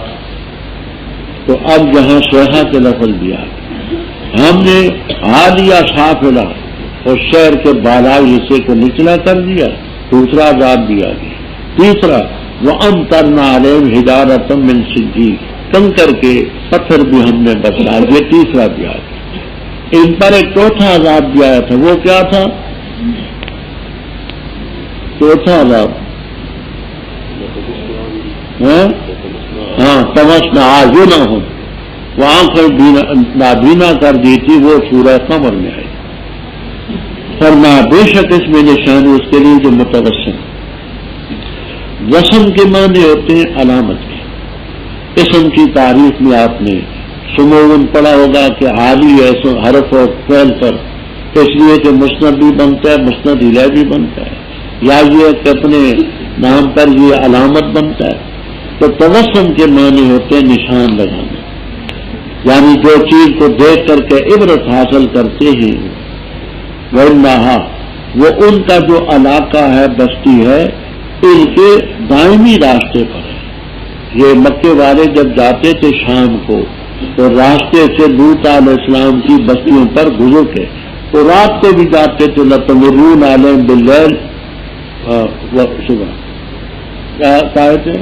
تو اب جہاں شیخا کے لفظ دیا ہم نے عالیہ سافلہ اور شہر کے بالائی حصے کو نچلا کر دیا، دوسرا عذاب بھی آ گیا. تیسرا وَأَمْطَرْنَا عَلَيْهِمْ حِجَارَةً مِّن سِجِّيلٍ، کنکر کے پتھر بھی ہم نے برسا دیا. تیسرا بھی آ گیا. ان پر ایک چوتھا عذاب بھی آیا تھا. وہ کیا تھا؟ چوتھا عذاب تمسنا اعینہم، وہ آنکھیں نابینا کر دی تھی. وہ سورہ قمر میں آئی. فرمایا بے شک اس میں نشانی اس کے لیے جو متوسم. وسم کے معنی ہوتے ہیں علامت کے. اسم کی تعریف میں آپ نے سمون پڑھا ہوگا کہ عالی ہے حرف اور فعل پر، اس لیے کہ مسند بھی بنتا ہے، مسند الیہ بھی بنتا ہے، یا یہ کہ اپنے نام پر یہ علامت بنتا ہے. تو توسم کے معنی ہوتے ہیں نشان لگانا، یعنی جو چیز کو دیکھ کر کے عبرت حاصل کرتے ہیں. وہ ان کا جو علاقہ ہے، بستی ہے، ان کے دائمی راستے پر ہے. یہ مکے والے جب جاتے تھے شام کو تو راستے سے لوط علیہ السلام کی بستیوں پر گزر کے، تو رات کو بھی جاتے تھے. لَتَمُرُّونَ عَلَيْهِم بِاللَّيْلِ صبح کہتے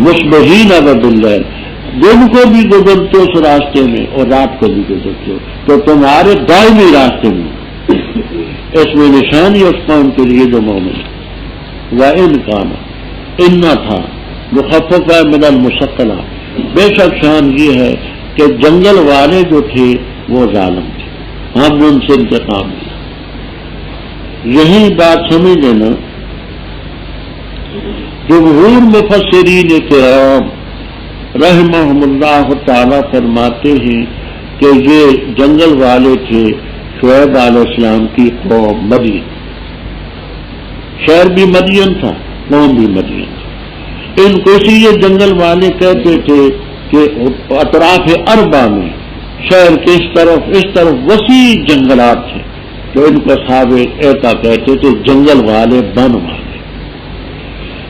مصبحین وباللیل، دن کو بھی گزرتے اس راستے میں اور رات کو بھی گزرتے ہو، تو تمہارے دائمی راستے میں اس میں نشانی اس قوم کے لیے جو مومن ہے۔ وَإِنْ كَانَ، ان تھا مخفف ہے من المثقلہ، بے شک شان یہ ہے کہ جنگل والے جو تھے وہ ظالم تھے، ہم نے ان سے انتقام لیا۔ یہی بات سمجھ لینا، جمہور مفسرین کرام رحمہم اللہ تعالی فرماتے ہیں کہ یہ جنگل والے تھے شعیب علیہ السلام کی قوم مدین، شہر بھی مدین تھا، قوم بھی مدین تھا۔ ان کو اسی لیے جنگل والے کہتے تھے کہ اطراف اربع میں شہر کے اس طرف وسیع جنگلات تھے، تو ان کو صاحب ایتا کہتے تھے، جنگل والے بن والے۔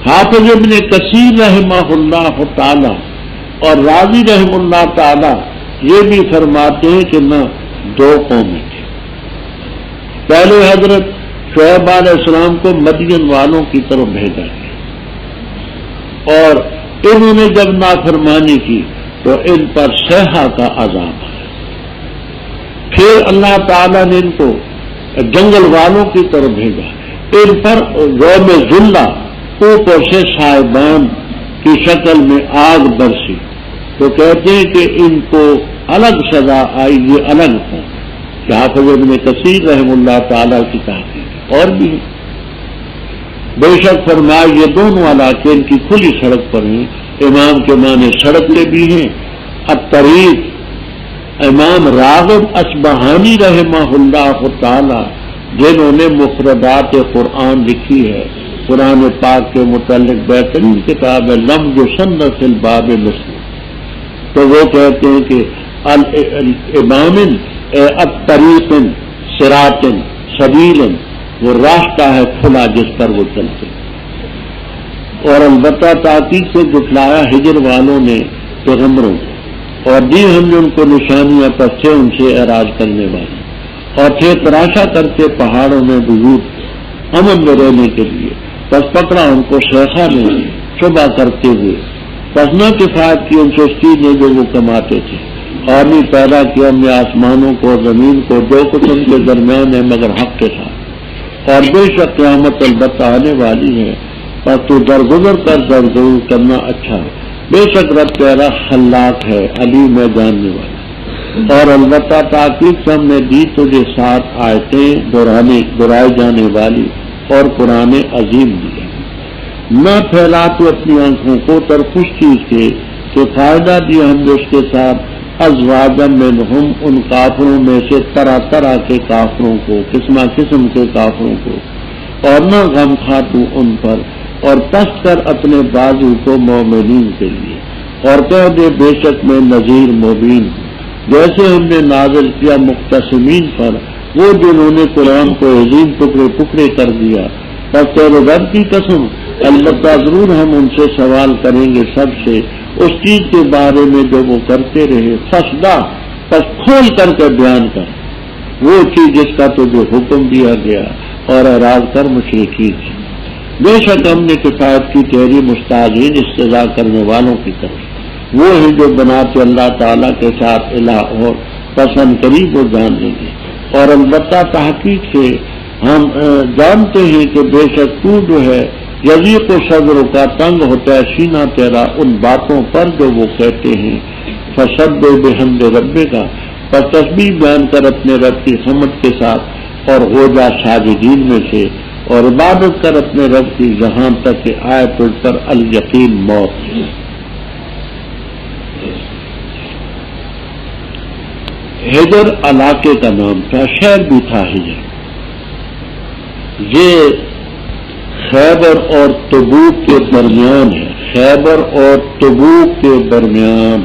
حافظ ابن کثیر رحمہ اللہ تعالی اور راضی رحم اللہ تعالی یہ بھی فرماتے ہیں کہ نہ، دو قومیں تھیں۔ پہلے حضرت شعیب علیہ السلام کو مدین والوں کی طرف بھیجا گیا اور انہوں نے جب نافرمانی کی تو ان پر صیحہ کا عذاب آیا۔ پھر اللہ تعالیٰ نے ان کو جنگل والوں کی طرف بھیجا، ان پر یوم ذلہ اوپر سے صاحبان کی شکل میں آگ برسی، تو کہتے ہیں کہ ان کو الگ سزا آئی، یہ الگ تھا۔ حافظ ابن کثیر رحم اللہ تعالیٰ کی تحقیق اور بھی بے شک فرمایا یہ دونوں علاقے ان کی کھلی سڑک پر ہیں۔ امام کے معنی سڑک پہ بھی ہیں۔ الطریق امام راغب اصبہانی رحمہ اللہ تعالی جنہوں نے مفردات قرآن لکھی ہے، قرآن پاک کے متعلق بہترین کتاب ہے لمز سنت الباب مسلم، تو وہ کہتے ہیں کہ امام الطریق صراط سبیل، وہ راستہ ہے کھلا جس پر وہ چلتے، اور البتہ تحقیق سے جٹلایا ہجر والوں نے پیغمبروں کو، اور دی ہم نے ان کو نشانیاں پر تھے ان سے اعراض کرنے والے، اور تھے تراشا کرتے پہاڑوں میں وجود امن میں رہنے کے لیے، پس پکڑا ان کو شیخا نے شبہ کرتے ہوئے، پس نہ کفایت کی ان سے اس چیز نے جو وہ کماتے تھے، اور نہیں پیدا کیا ہم نے آسمانوں کو اور زمین کو جو کچھ ان کے درمیان ہے مگر حق کے ساتھ، اور بے شک قیامت البتہ آنے والی ہے، پر تو درگزر کر درگزر کرنا اچھا ہے، بے شک رب تیرا خلاق ہے علیم ہے جاننے والا، اور البتہ تحقیق سے ہم نے دی تجھے 7 آیتیں دہرائی جانے والی اور قرآن عظیم دی ہے، نہ پھیلا تو اپنی آنکھوں کو طرف اس چیز کے کہ فائدہ دیا ہم نے اس کے ساتھ ازواجا منہم ان کافروں میں سے طرح طرح کے کافروں کو، قسم قسم کے کافروں کو، اور نہ غم کھا تو ان پر، اور پس کر اپنے بازو کو مومنین کے لیے، اور کہہ دے بے شک میں نذیر مبین، جیسے ہم نے نازل کیا مقتسمین پر وہ جنہوں نے قرآن کو عظیم ٹکڑے ٹکڑے کر دیا، پس تیرے رب کی قسم البتہ ضرور ہم ان سے سوال کریں گے سب سے اس چیز کے بارے میں جو وہ کرتے رہے، فسدا پس کھول کر کے بیان کر وہ چیز جس کا تجھے حکم دیا گیا، اور اعراض کر مشرکین سے، بے شک ہم نے کفایت کی تیری مستعجلین استضاء کرنے والوں کی طرف، وہ ہیں جو بناتے اللہ تعالیٰ کے ساتھ الہ اور پسند قریب وہ جان لیں گے، اور البتہ تحقیق سے ہم جانتے ہیں کہ بے شک تو جو ہے یزیق و صدر کا تنگ ہوتا ہے سینہ تیرا ان باتوں پر جو وہ کہتے ہیں، فسبح بحمد ربک کا، پر تسبیح بیان کر اپنے رب کی حمد کے ساتھ، اور ہو جا ساجدین میں سے، اور عبادت کر اپنے رب کی جہاں تک کہ آئے تجھ پر الیقین موت۔ ہجر علاقے کا نام تھا، شہر بھی تھا ہجر، یہ خیبر اور تبوک کے درمیان ہے، خیبر اور تبوک کے درمیان۔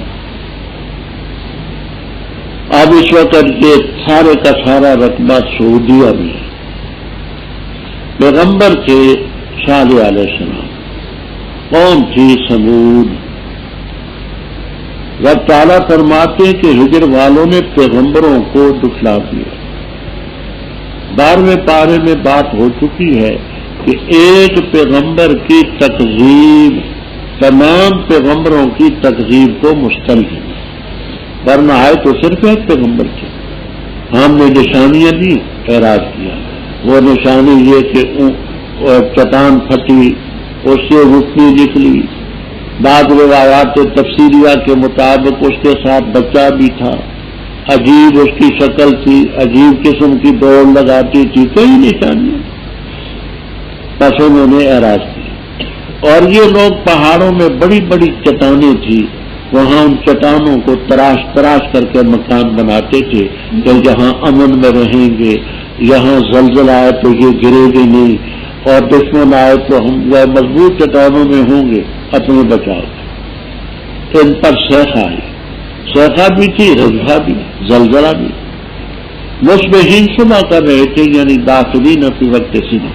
اب اس وقت یہ سارے کا سارا رقبہ سعودیہ میں ہے۔ پیغمبر تھے صالح علیہ السلام، قوم تھی سمود۔ رب تعالیٰ فرماتے ہیں کہ ہجر والوں نے پیغمبروں کو دکھلا دیا۔ 12ویں پارے میں بات ہو چکی ہے کہ ایک پیغمبر کی تکذیب تمام پیغمبروں کی تکذیب کو مستلزم ہے، ورنہ آئے تو صرف ایک پیغمبر تھے. ہم نے نشانیاں دی، اعراض کیا. وہ نشانی یہ کہ چٹان پھٹی، اس سے روشنی نکلی. بعض روایات تفسیریہ کے مطابق اس کے ساتھ بچہ بھی تھا، عجیب اس کی شکل تھی، عجیب قسم کی دوڑ لگاتی تھی، کئی نشانیاں. بس انہوں نے اعراض کیا. اور یہ لوگ پہاڑوں میں بڑی بڑی چٹانیں تھیں، وہاں ان چٹانوں کو تراش تراش کر کے مکان بناتے تھے کہ یہاں امن میں رہیں گے، یہاں زلزلہ آئے تو یہ گرے گے نہیں، اور دشمن آئے تو ہم مضبوط چٹانوں میں ہوں گے اپنے بچاؤ. ان پر سیخا آئی، سیخا بھی تھی، رجحا بھی، زلزلہ بھی. مصبحین صبح کر رہے تھے، یعنی داخلین فی وقت سنا.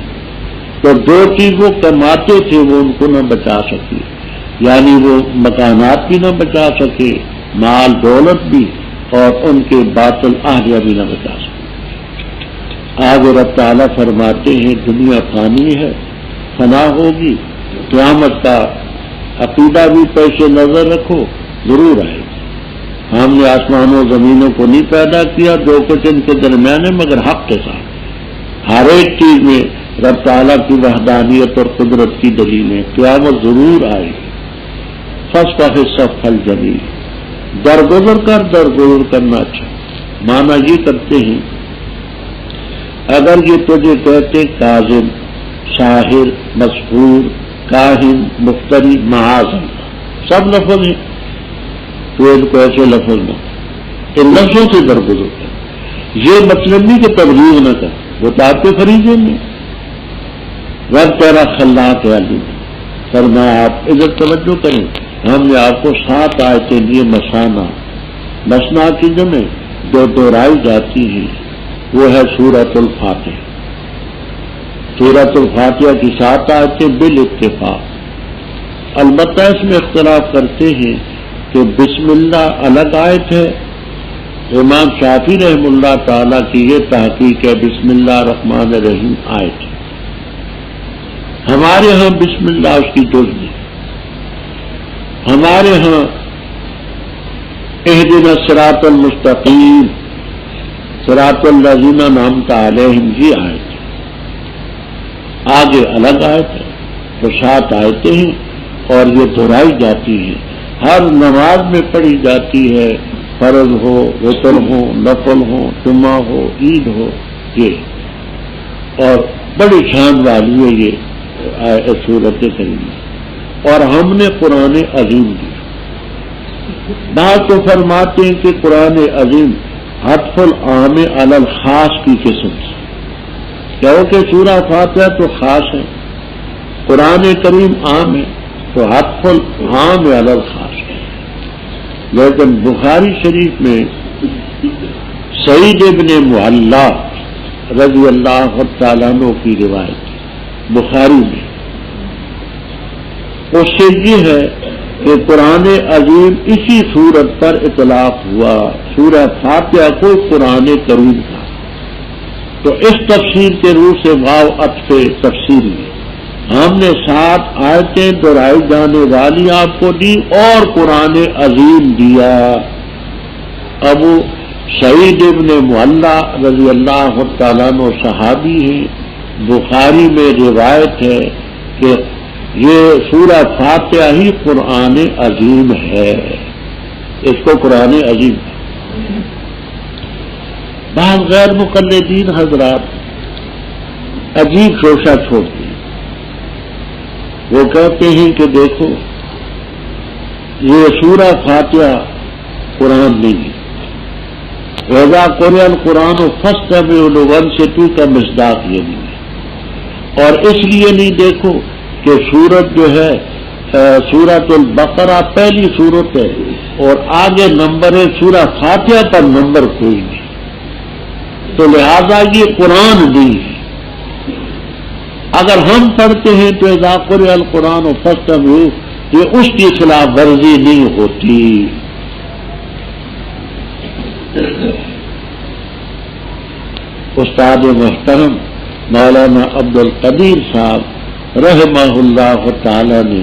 تو دو چیزوں کماتے تھے وہ ان کو نہ بچا سکے، یعنی وہ مکانات بھی نہ بچا سکے، مال دولت بھی، اور ان کے باطل اہلیہ بھی نہ بچا سکے. آج رب تعالیٰ فرماتے ہیں دنیا فانی ہے، فنا ہوگی، قیامت کا عقیدہ بھی پیش نظر رکھو، ضرور آئے گی. ہم نے آسمانوں زمینوں کو نہیں پیدا کیا، جو کچھ ان کے درمیان ہے، مگر حق کے ساتھ. ہر ایک چیز میں رب تعالیٰ کی وحدانیت اور قدرت کی دلیلیں. قیامت ضرور آئے گی. فصفح الصفح الجمیل، درگزر کرنا اچھا. مانا یہ کرتے ہیں اگر یہ تجھے کہتے کاذب، شاعر، مسحور، کاہن، مفتری، معاذ اللہ، سب لفظ ہیں، تو ان کو ایسے لفظ نہ، ان لفظوں سے درگزر کر. یہ مطلب نہیں کہ تبلیغ نہ کر، وہ تو آپ کے فریضے میں. رب تیرا خلاق علیم، فرمایا آپ ادھر توجہ کریں. ہم نے آپ کو 7 آیتیں لیے مسانا، مسنا کی جمع جو دہرائی جاتی ہیں، وہ ہے سورۃ الفاتحہ. سورۃ الفاتحہ کی 7 آیتیں بالاتفاق. البتہ اس میں اختلاف کرتے ہیں کہ بسم اللہ الگ آیت ہے. امام شافعی رحم اللہ تعالیٰ کی یہ تحقیق ہے بسم اللہ الرحمن الرحیم آیت ہے. ہمارے ہاں بسم اللہ اس کی جز نہیں. ہمارے ہاں اہدنا الصراط المستقیم، صراط الذین انعمت علیہم یہ آیت ہے. آگے الگ آیت ہے. تو 7 آیتیں ہیں اور یہ دہرائی جاتی ہیں، ہر نماز میں پڑھی جاتی ہے، فرض ہو، وتر ہو، نفل ہو، جمعہ ہو، عید ہو. یہ اور بڑی شان والی ہے یہ سورت کریمہ. اور ہم نے قرآن عظیم دیا. بعض تو فرماتے ہیں کہ قرآن عظیم عطف العام علی الخاص کی قسم سے، کیونکہ سورہ فاتحہ تو خاص ہے، قرآن کریم عام ہے، تو عطف العام علی الخاص ہے. لیکن بخاری شریف میں سعید ابن معلّہ رضی اللہ تعالیٰ عنہ کی روایت بخاری میں، اس سے یہ ہے کہ قرآن عظیم اسی صورت پر اطلاق ہوا، سورہ فاتحہ کو قرآن کریم تھا. تو اس تفسیر کے روح سے واو عطف تفسیری ہے. ہم نے 7 آیتیں دہرائی جانے والی آپ کو دی اور قرآن عظیم دیا. ابو سعید ابن معلّہ رضی اللہ تعالیٰ عنہ صحابی ہیں. بخاری میں روایت ہے کہ یہ سورہ فاتحہ ہی قرآن عظیم ہے، اس کو قرآن عظیم ہے. بعض غیر مقلدین حضرات عجیب شوشہ چھوڑتے ہیں. وہ کہتے ہیں کہ دیکھو یہ سورہ فاتحہ قرآن نہیں ہے. وَإِذَا قُرِئَ الْقُرْآنُ فَاسْتَمِعُوا لَهُ وَأَنصِتُوا کا مصداق یہ نہیں ہے. اور اس لیے نہیں دیکھو کہ سورت جو ہے سورۃ البقرہ پہلی سورت ہے اور آگے نمبر ہے، سورہ فاتحہ پر نمبر کوئی نہیں، تو لہذا یہ قرآن نہیں ہے. اگر ہم پڑھتے ہیں تو اذا قرئ القرآن فاستمعوا، یہ اس کی خلاف ورزی نہیں ہوتی. استاد محترم مولانا عبد القدیر صاحب رحمہ اللہ تعالی نے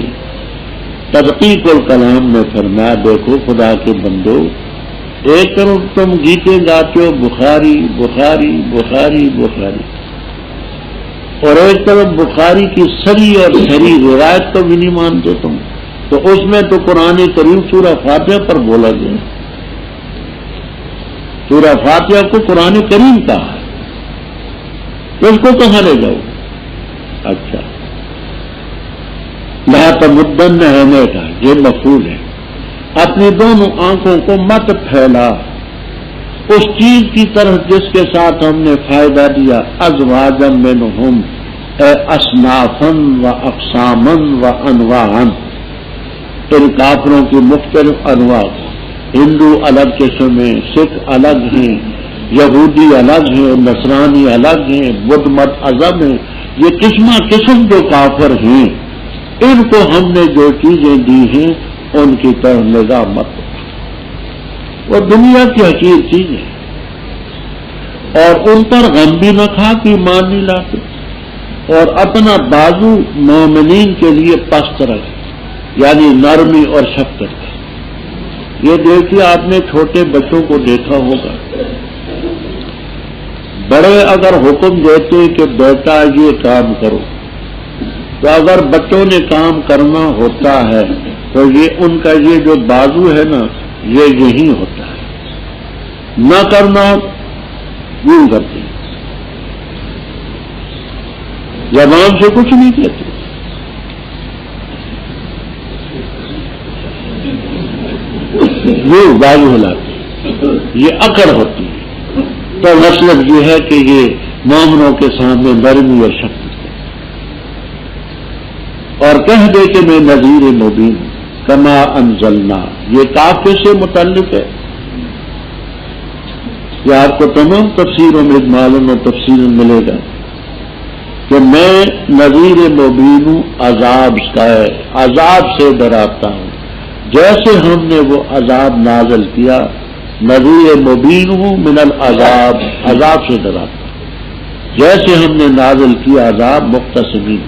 تدقیق الکلام میں فرمایا دیکھو خدا کے بندو، ایک طرف تم گیتیں گاتے ہو بخاری بخاری بخاری بخاری، اور ایک طرف بخاری کی سری اور سری روایت کو بھی نہیں مانتے تم، تو اس میں تو قرآن کریم سورہ فاتحہ پر بولا گیا، سورہ فاتحہ کو قرآن کریم کہا ہے، تو اس کو کہاں لے جاؤ؟ اچھا، لا تمدن ہے کا یہ مفعول ہے، اپنی دونوں آنکھوں کو مت پھیلا اس چیز کی طرف جس کے ساتھ ہم نے فائدہ دیا، ازواجا منہم اے اصنافن و اقسامن و انواعن، ان کافروں کی مختلف انواع، ہندو الگ قسم ہیں، سکھ الگ ہیں، یہودی الگ ہیں، نصرانی الگ ہیں، بدھ مت ازب ہیں، یہ قسمہ قسم جو کافر ہیں، ان کو ہم نے جو چیزیں دی ہیں ان کی طرف نگاہ مت، وہ دنیا کی حقیر چیزیں، اور ان پر غم بھی نہ کھا کہ ایمان نہیں لاتے، اور اپنا بازو مومنین کے لیے پست رکھ، یعنی نرمی اور شفقت۔ یہ دیکھیے آپ نے چھوٹے بچوں کو دیکھا ہوگا، بڑے اگر حکم دیتے کہ بیٹا یہ کام کرو، تو اگر بچوں نے کام کرنا ہوتا ہے تو یہ ان کا یہ جو بازو ہے نا یہ یہی ہوتا ہے، نہ کرنا یوں کرتے ہیں، زبان سے کچھ نہیں کہتے، یہ بازو ہلاتے، یہ اکڑ ہوتی ہے، تو مطلب یہ ہے کہ یہ مومنوں کے سامنے نرمی اور شفقت، اور کہہ دے کہ میں نذیر مبین کما انزلنا، یہ کاف سے متعلق ہے، یہ آپ کو تمام تفسیروں میں معلوم و تفصیل ملے گا کہ میں نذیر مبین ہوں، عذاب سے ڈراتا ہوں، جیسے ہم نے وہ عذاب نازل کیا، نذیر مبین ہوں من العذاب، عذاب سے ڈراتا ہوں، جیسے ہم نے نازل کیا عذاب مقتسمین،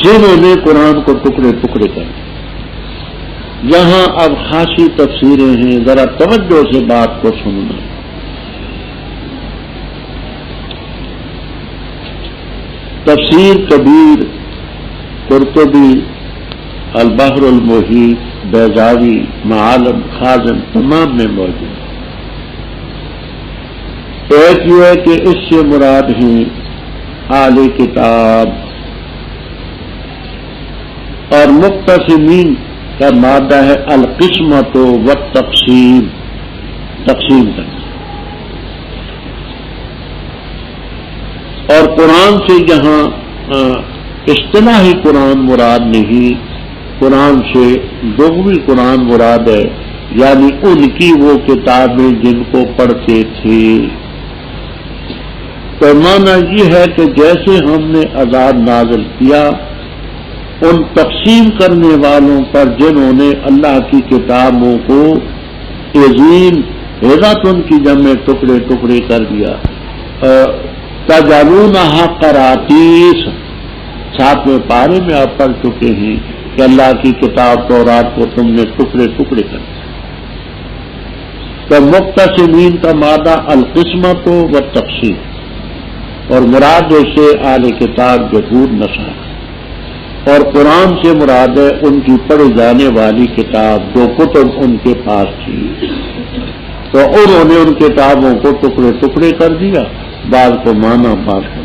جنہوں نے قرآن کو ٹکڑے ٹکڑے کر دیا۔ یہاں اب خاصی تفسیریں ہیں، ذرا توجہ سے بات کو سننا۔ تفسیر کبیر، قرطبی، البحر المحیط، بیضاوی، معالم، خازن تمام میں موجود ہے۔ ایک یہ ہے کہ اس سے مراد ہیں اہل کتاب، اور مقتسمین کا مادہ ہے القسمت و تقسیم، تقسیم کرنا، اور قرآن سے یہاں اصطلاحی قرآن مراد نہیں، قرآن سے لغوی قرآن مراد ہے، یعنی ان کی وہ کتابیں جن کو پڑھتے تھے۔ تو معنی یہ ہے کہ جیسے ہم نے عذاب نازل کیا ان تقسیم کرنے والوں پر جنہوں نے اللہ کی کتابوں کو عظیم ہدایتن کی جمع ٹکڑے ٹکڑے کر دیا، تجعلونہا قراطیس، 7ویں پارے میں آپ پڑھ چکے ہیں کہ اللہ کی کتاب تورات کو تم نے ٹکڑے ٹکڑے کر دیا۔ تو مقتسمین کا مادہ القسمت و تقسیم، اور مراد سے اہل کتاب یہود نصارہ، اور قرآن سے مراد ہے ان کی پڑھی جانے والی کتاب جو کتب ان کے پاس تھی، تو انہوں نے ان کتابوں کو ٹکڑے ٹکڑے کر دیا، بعض کو مانا بعض کو۔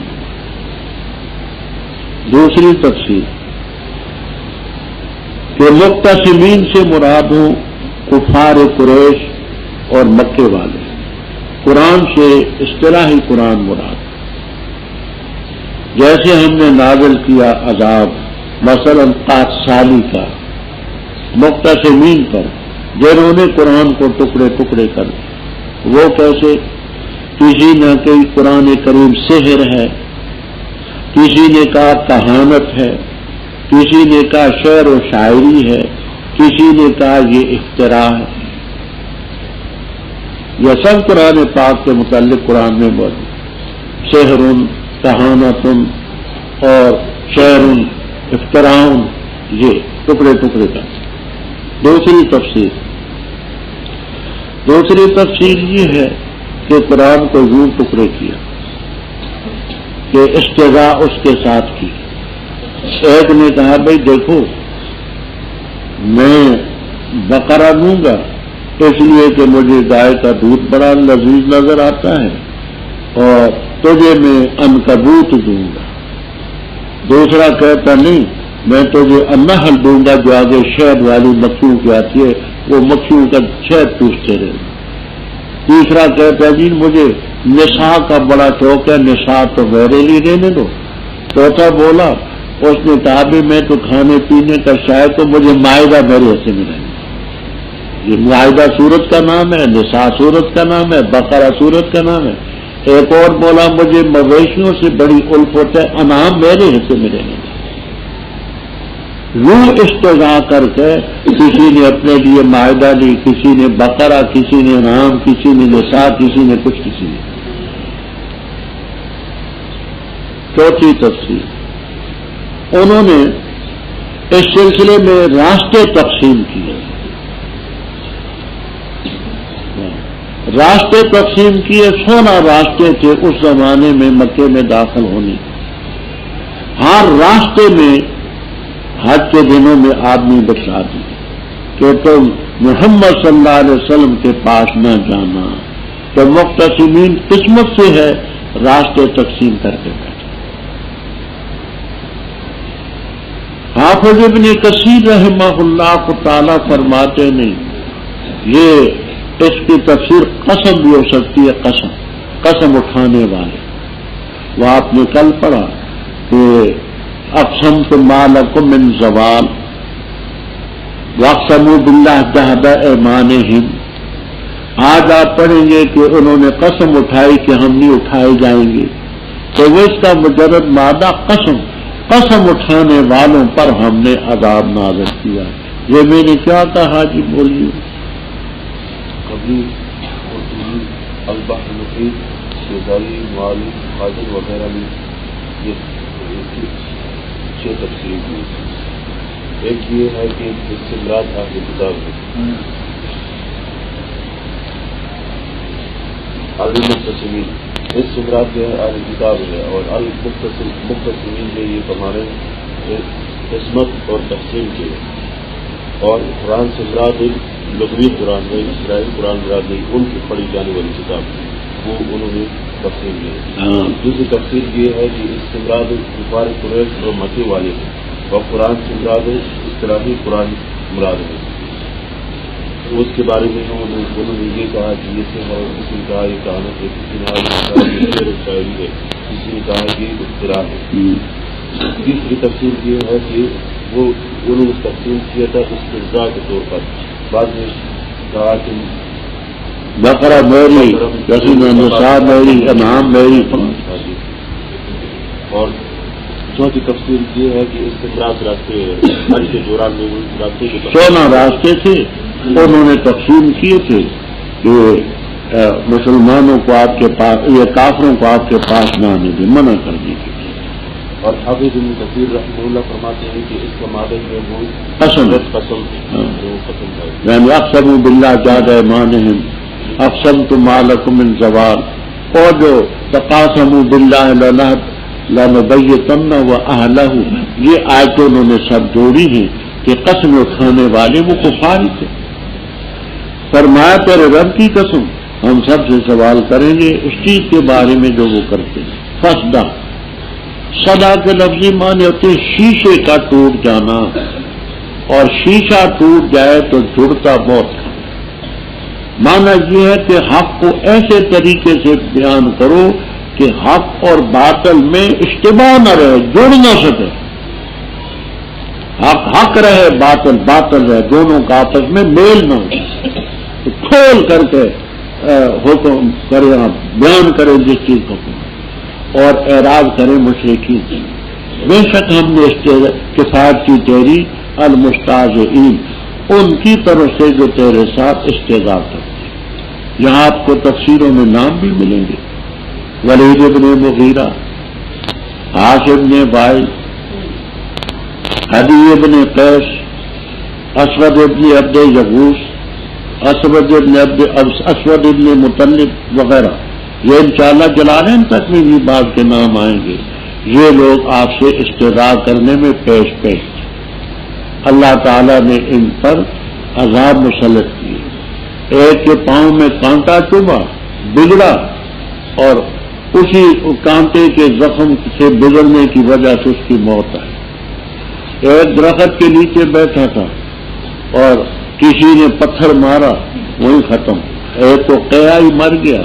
دوسری تفسیر کہ مقتسمین سے مراد ہوں کفار قریش اور مکے والے، قرآن سے اصطلاحی قرآن مراد، جیسے ہم نے نازل کیا عذاب مثلا 5 سالی کا مقتسمین پر جنہوں نے قرآن کو ٹکڑے ٹکڑے کر، وہ کیسے؟ کسی نے کہی قرآن کریم سحر ہے، کسی نے کہا کہانت ہے، کسی نے کہا شعر و شاعری ہے، کسی نے کہا یہ اختراع ہے۔ یہ سب قرآن پاک کے متعلق قرآن میں موجود، سحر، کہانت اور شعر، اختراع، یہ ٹکڑے ٹکڑے کا. دوسری تفسیر یہ ہے کہ قرآن کو یوں ٹکڑے کیا کہ استضاء اس کے ساتھ کی. ایک نے کہا بھائی دیکھو میں بقرہ دوں گا اس لیے کہ مجھے گائے کا دودھ بڑا لذیذ نظر آتا ہے اور تجھے میں عنکبوت دوں گا. دوسرا کہتا نہیں میں تجھے النحل دوں گا جو آگے شہد والی مکھیوں کی آتی ہے وہ مکھیوں کا شہد چوستے رہے. تیسرا کہتا جی مجھے نساء کا بڑا شوق ہے نساء تو میرے لیے رہنے دو. چوتھا بولا اس نے کہا بھی میں تو کھانے پینے کا شاید تو مجھے مائدہ میرے حصے میں رہنے. یہ مائدہ سورت کا نام ہے, نساء سورت کا نام ہے, بقرہ سورت کا نام ہے. ایک اور بولا مجھے مویشیوں سے بڑی الفت ہے انعام میرے حصے میں رہنے. یوں استضاء کر کے کسی نے اپنے لیے مائدہ لی, کسی نے بقرہ, کسی نے انعام, کسی نے نساء, کسی نے کچھ, کسی نے. چوتھی تفسیر انہوں نے اس سلسلے میں راستے تقسیم کیے. راستے تقسیم کیے 16 راستے تھے اس زمانے میں مکے میں داخل ہونے. ہر راستے میں حج کے دنوں میں آدمی بچا دی کہ تم محمد صلی اللہ علیہ وسلم کے پاس نہ جانا. تو مختصمین قسمت سے ہے راستے تقسیم کر کے بیٹھے. حافظ ابن کثیر رحمہ اللہ کو تعالیٰ فرماتے نہیں یہ اس کی تفسیر قسم بھی ہو سکتی ہے. قسم اٹھانے والے وہ آپ نے کل پڑھا کہ اقسمت ما لکم من زوال واقسموا باللہ جہد ایمانہم. آج آپ پڑھیں گے کہ انہوں نے قسم اٹھائی کہ ہم نہیں اٹھائے جائیں گے. تو وہ اس کا مجرد مادہ قسم اٹھانے والوں پر ہم نے عذاب نازل کیا. یہ میں نے کیا کہا جی بولیے. قبلی البحر المحیط شیزاری معالی خاطر وغیرہ میں یہ 6 تفسیر ہوئی. ایک یہ ہے کہ اس سے مراد اہل کتاب ہے. المختصمین اس سے مراد جو ہے اہل کتاب ہے اور المختصمین جو یہ ہمارے قسمت اور تقسیم کے اور قرآن سے مراد لغوی قرآن ہے, اسرائیل قرآن مراد نہیں, ان کی پڑھی جانے والی کتاب وہ انہوں نے تقسیم کی. دوسری تفسیر یہ ہے کہ اس سے مراد کفار قریش اور مکے والے ہیں اور قرآن سے مراد اصطلاحی قرآن مراد ہے. اس کے بارے میں انہوں نے یہ کہا کہ یہ سے ہے, کسی نے کہا یہ کہانت ہے, کسی نے کہا یہ شعر و شاعری ہے, کسی نے کہا یہ اختراع ہے. تیسری تفسیر یہ ہے کہ وہ انہوں نے تقسیم کیا تھا استضاء کے طور پر. بعد میں کہا کہ بقرہ میری, کسی نے نساء میری, انعام میری. اور چوتھی تفسیر یہ ہے کہ اس سے مراد راستے حج کے دوران میں راستے کے 16 راستے تھے انہوں نے تقسیم کیے تھے کہ مسلمانوں کو آپ کے پاس, یہ کافروں کو آپ کے پاس نہ آنے دیں, منع کر دیجیے. اور حافظ ابن کثیر رحمہ اللہ فرماتے ہیں کہ اس کا مادہ جو ہے وہ قسم یعنی اقسموا باللہ جہد ایمانہم اقسمت ما لکم من زوال. اور جو تقاسموا باللہ لنبیتنہ واہلہ, یہ آیتیں انہوں نے سب جوڑی ہیں کہ قسم اٹھانے والے وہ کفار تھے. فرمایا تیرے رب کی قسم ہم سب سے سوال کریں گے اس چیز کے بارے میں جو وہ کرتے ہیں. فصدا, صدا کے لفظی معنی ہوتے شیشے کا ٹوٹ جانا, اور شیشہ ٹوٹ جائے تو جڑتا بہت ہے. معنی یہ ہے کہ حق کو ایسے طریقے سے بیان کرو کہ حق اور باطل میں اشتباہ نہ رہے, جڑ نہ سکے. حق حق رہے, باطل باطل رہے, دونوں کا آپس میں میل نہ ہو. تو کھول کر کے حکم کرے, بیان کرے جس چیز کو, اور اعراض کرے مشرکین. بے شک ہم نے کفایت کی تیری المستہزئین, ان کی طرف سے جو تیرے ساتھ استہزاء کرتے ہیں. یہاں آپ کو تفسیروں میں نام بھی ملیں گے. ولید ابن مغیرہ, عاص ابن وائل, عدی ابن قیس، اسود ابن عبد یغوث، اسود ابن مطلب وغیرہ، یہ انشاءاللہ جلالین تک میں بھی بعض کے نام آئیں گے. یہ لوگ آپ سے استدعا کرنے میں پیش تھے. اللہ تعالیٰ نے ان پر عذاب مسلط کیے. ایک کے پاؤں میں کانٹا چبھا، بگڑا، اور اسی کانٹے کے زخم سے بگڑنے کی وجہ سے اس کی موت آئی. ایک درخت کے نیچے بیٹھا تھا اور کسی نے پتھر مارا، وہی ختم. ایک تو قیا ہی مر گیا.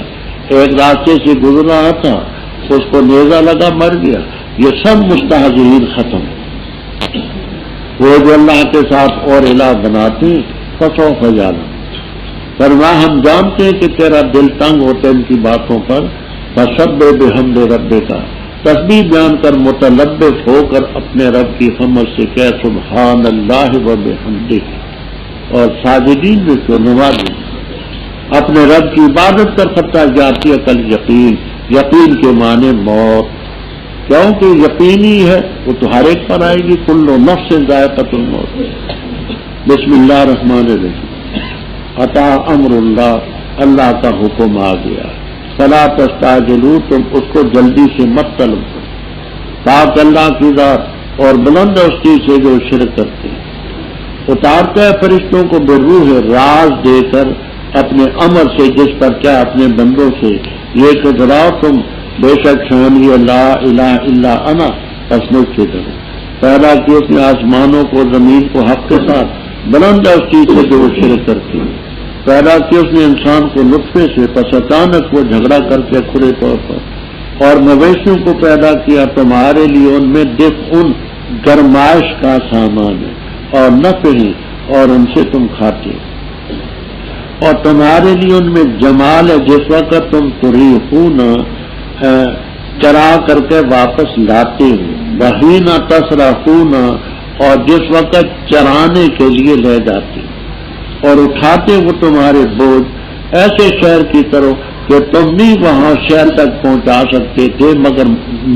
ایک راستے سے گزر رہا تھا، اس کو نیزہ لگا، مر گیا. یہ سب مستحضرین ختم. وہ جو اللہ کے ساتھ اور الہ بناتے ہیں فسوف جانا. فرمایا ہم جانتے ہیں کہ تیرا دل تنگ ہوتا ہے ان کی باتوں پر. فسبح بحمد ربک، تسبیح بیان کر متلبس ہو کر اپنے رب کی حمد سے کہ سبحان اللہ و بحمدہ. اور ساجدین میں سے نمازی اپنے رب کی عبادت کر سکتا جاتی عقل یقین. یقین کے معنی موت، کیونکہ یقینی ہے وہ تو ہر ایک پر آئے گی. کل نفس ذائقۃ الموت. بسم اللہ الرحمن الرحیم. عطا امر اللہ، اللہ کا حکم آ گیا. فلا تستعجلوا، تم اس کو جلدی سے مت طلب کرو. پاک اللہ کی ذات اور بلند اس چیز سے جو شرک کرتے ہیں. اتارتا ہے فرشتوں کو بروح راز دے کر اپنے امر سے، جس پر کیا اپنے بندوں سے یہ کہ ذرا تم بے شک شانی لا الہ الا انا، پس مجھ سے ڈرو. پیدا کی اس نے آسمانوں کو زمین کو حق کے ساتھ، بلند ہے اس چیز سے جو وہ شرک کرتی ہے. پیدا کی اس نے انسان کو نطفے سے، پس اچانک وہ جھگڑا کر کے کھلے طور پر. اور مویشیوں کو پیدا کیا تمہارے لیے، ان میں ان گرمائش کا سامان ہے اور نفع ہے، اور ان سے تم کھاتے. اور تمہارے لیے ان میں جمال ہے، جس وقت تم تریحون چرا کر کے واپس لاتے ہو. بحین تصرفون، اور جس وقت چرانے کے لیے لے جاتے اور اٹھاتے وہ تمہارے بوجھ ایسے شہر کی طرف کہ تم نہیں وہاں شہر تک پہنچا سکتے تھے مگر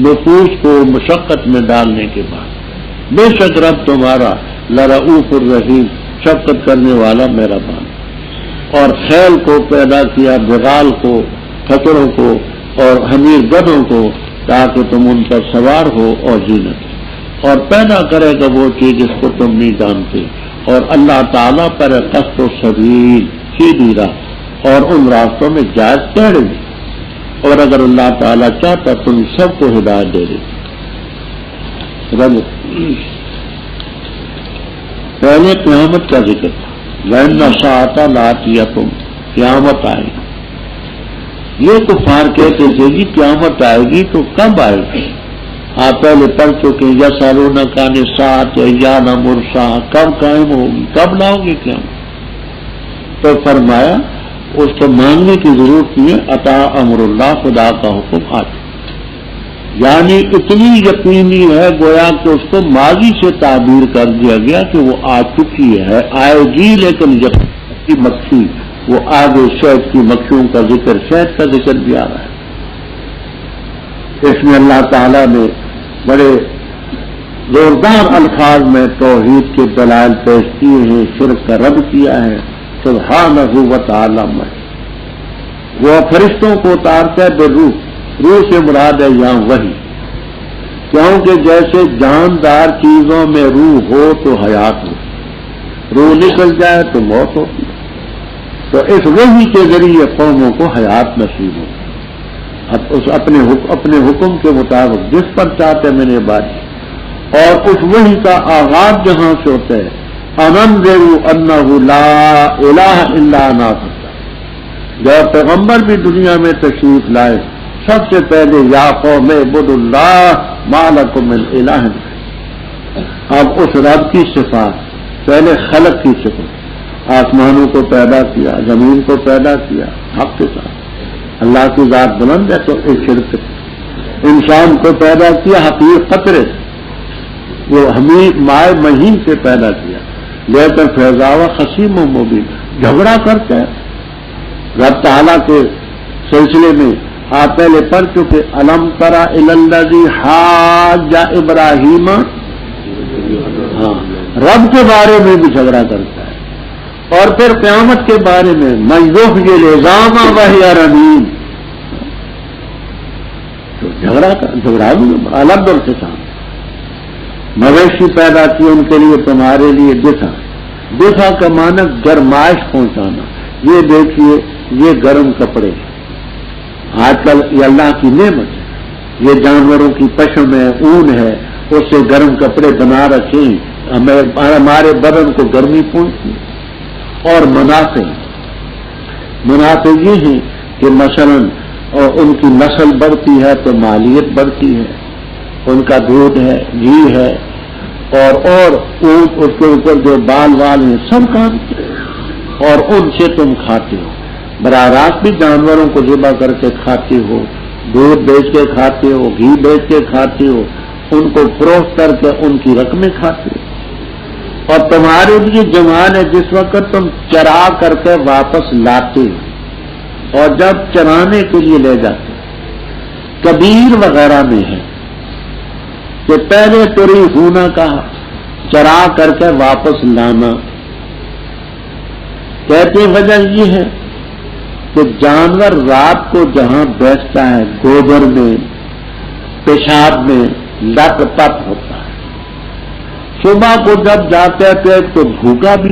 نفوس کو مشقت میں ڈالنے کے بعد. بے شک رب تمہارا لرؤوف الرحیم، شفقت کرنے والا مہربان. اور خیل کو پیدا کیا، بغال کو، کھچڑوں کو اور حمیر گدھوں کو، تاکہ تم ان پر سوار ہو اور زینت. اور پیدا کرے گا وہ چیز جس کو تم نہیں جانتے. اور اللہ تعالیٰ پر قصد و سبیل، سیدھی راہ، اور ان راستوں میں جائز ٹہرے گی. اور اگر اللہ تعالیٰ چاہتا تم سب کو ہدایت دے دے. پہلے قیامت کا ذکر تھا. وَإِنَّ السَّاعَةَ لَآتِيَةٌ، قیامت آئے گی. یہ کفار کہتے تھے جی قیامت آئے گی تو کب آئے گی؟ آپ پہلے پڑھ چکے یسألونک عن الساعۃ ایان مرساہا، کب قائم ہوگی، کب لاؤ گے قیامت؟ تو فرمایا اس کو مانگنے کی ضرورت نہیں ہے. عطا امر اللہ، خدا کا حکم آ چکا. یعنی اتنی یقینی ہے گویا کہ اس کو ماضی سے تعبیر کر دیا گیا کہ وہ آ چکی ہے، آئے گی. لیکن یقین مکھی وہ آگے شہد کی مکھیوں کا ذکر، شہد کا ذکر بھی آ رہا ہے. اس میں اللہ تعالیٰ نے بڑے زوردار الفاظ میں توحید کے دلائل پیش کیے ہیں، شرک کا رد کیا ہے. سبحانہ و تعالی میں وہ فرشتوں کو اتارتا ہے بروح. روح سے مراد ہے یہاں وحی، کیونکہ جیسے جاندار چیزوں میں روح ہو تو حیات ہو، روح نکل جائے تو موت ہوتی ہے. تو اس وحی کے ذریعے قوموں کو حیات نصیب ہو. اب اس اپنے حکم کے مطابق جس پر چاہتے میں نے بات کی. اور اس وحی کا آغاز جہاں سے ہوتا ہے، انذروا انہ لا الہ الا انا. جب پیغمبر بھی دنیا میں تشریف لائے، سب سے پہلے یا قوم اعبدوا اللہ ما لکم من الہ. اب اس رب کی صفات، پہلے خلق کی صفات، آسمانوں کو پیدا کیا، زمین کو پیدا کیا حق کے ساتھ. اللہ کی ذات بلند ہے تو ایک شرک. انسان کو پیدا کیا حقیر قطرے، وہ ہمیں مائع مہین سے پیدا کیا، لیکن فیضاوہ خصیم و مبین، جھگڑا کرتا ہے. رب تعالیٰ کے سلسلے میں آپ پہلے پڑھ چکے الم تری الی الذی حاج ابراہیم ہاں رب کے بارے میں بھی جھگڑا کرتا ہے. اور پھر قیامت کے بارے میں مجذوف یہ لزام وحی رمیم، تو جھگڑا بھی الگ اور کسان مویشی پیدا کیے ان کے لیے تمہارے لیے دفا کا معنی گرمائش پہنچانا. یہ دیکھیے یہ گرم کپڑے آج کل یہ اللہ کی نعمت ہے، یہ جانوروں کی پشم ہے، اون ہے، اس سے گرم کپڑے بنا رکھے ہیں، ہمارے بدن کو گرمی پہنچتی. اور منافع یہ ہیں کہ مثلا ان کی نسل بڑھتی ہے تو مالیت بڑھتی ہے، ان کا دودھ ہے، گھی ہے، اور اونٹ اس کے اوپر جو بال ہیں سب کام اور ان سے تم کھاتے ہو. براہ راست بھی جانوروں کو ذبح کر کے کھاتے ہو، دودھ بیچ کے کھاتے ہو، گھی بیچ کے کھاتے ہو، ان کو فروخت کر کے ان کی رقمیں کھاتے ہو. اور تمہارے لیے جوان ہے جس وقت تم چرا کر کے واپس لاتے ہو، اور جب چرانے کے لیے لے جاتے کبیر وغیرہ میں ہے کہ پہلے تری ہونا کہا، چرا کر کے واپس لانا. کہتے وجہ یہ ہے کہ جانور رات کو جہاں بیٹھتا ہے گوبر میں، پیشاب میں لت پت ہوتا ہے. صبح کو جب جاتے تھے تو بھوکا بھی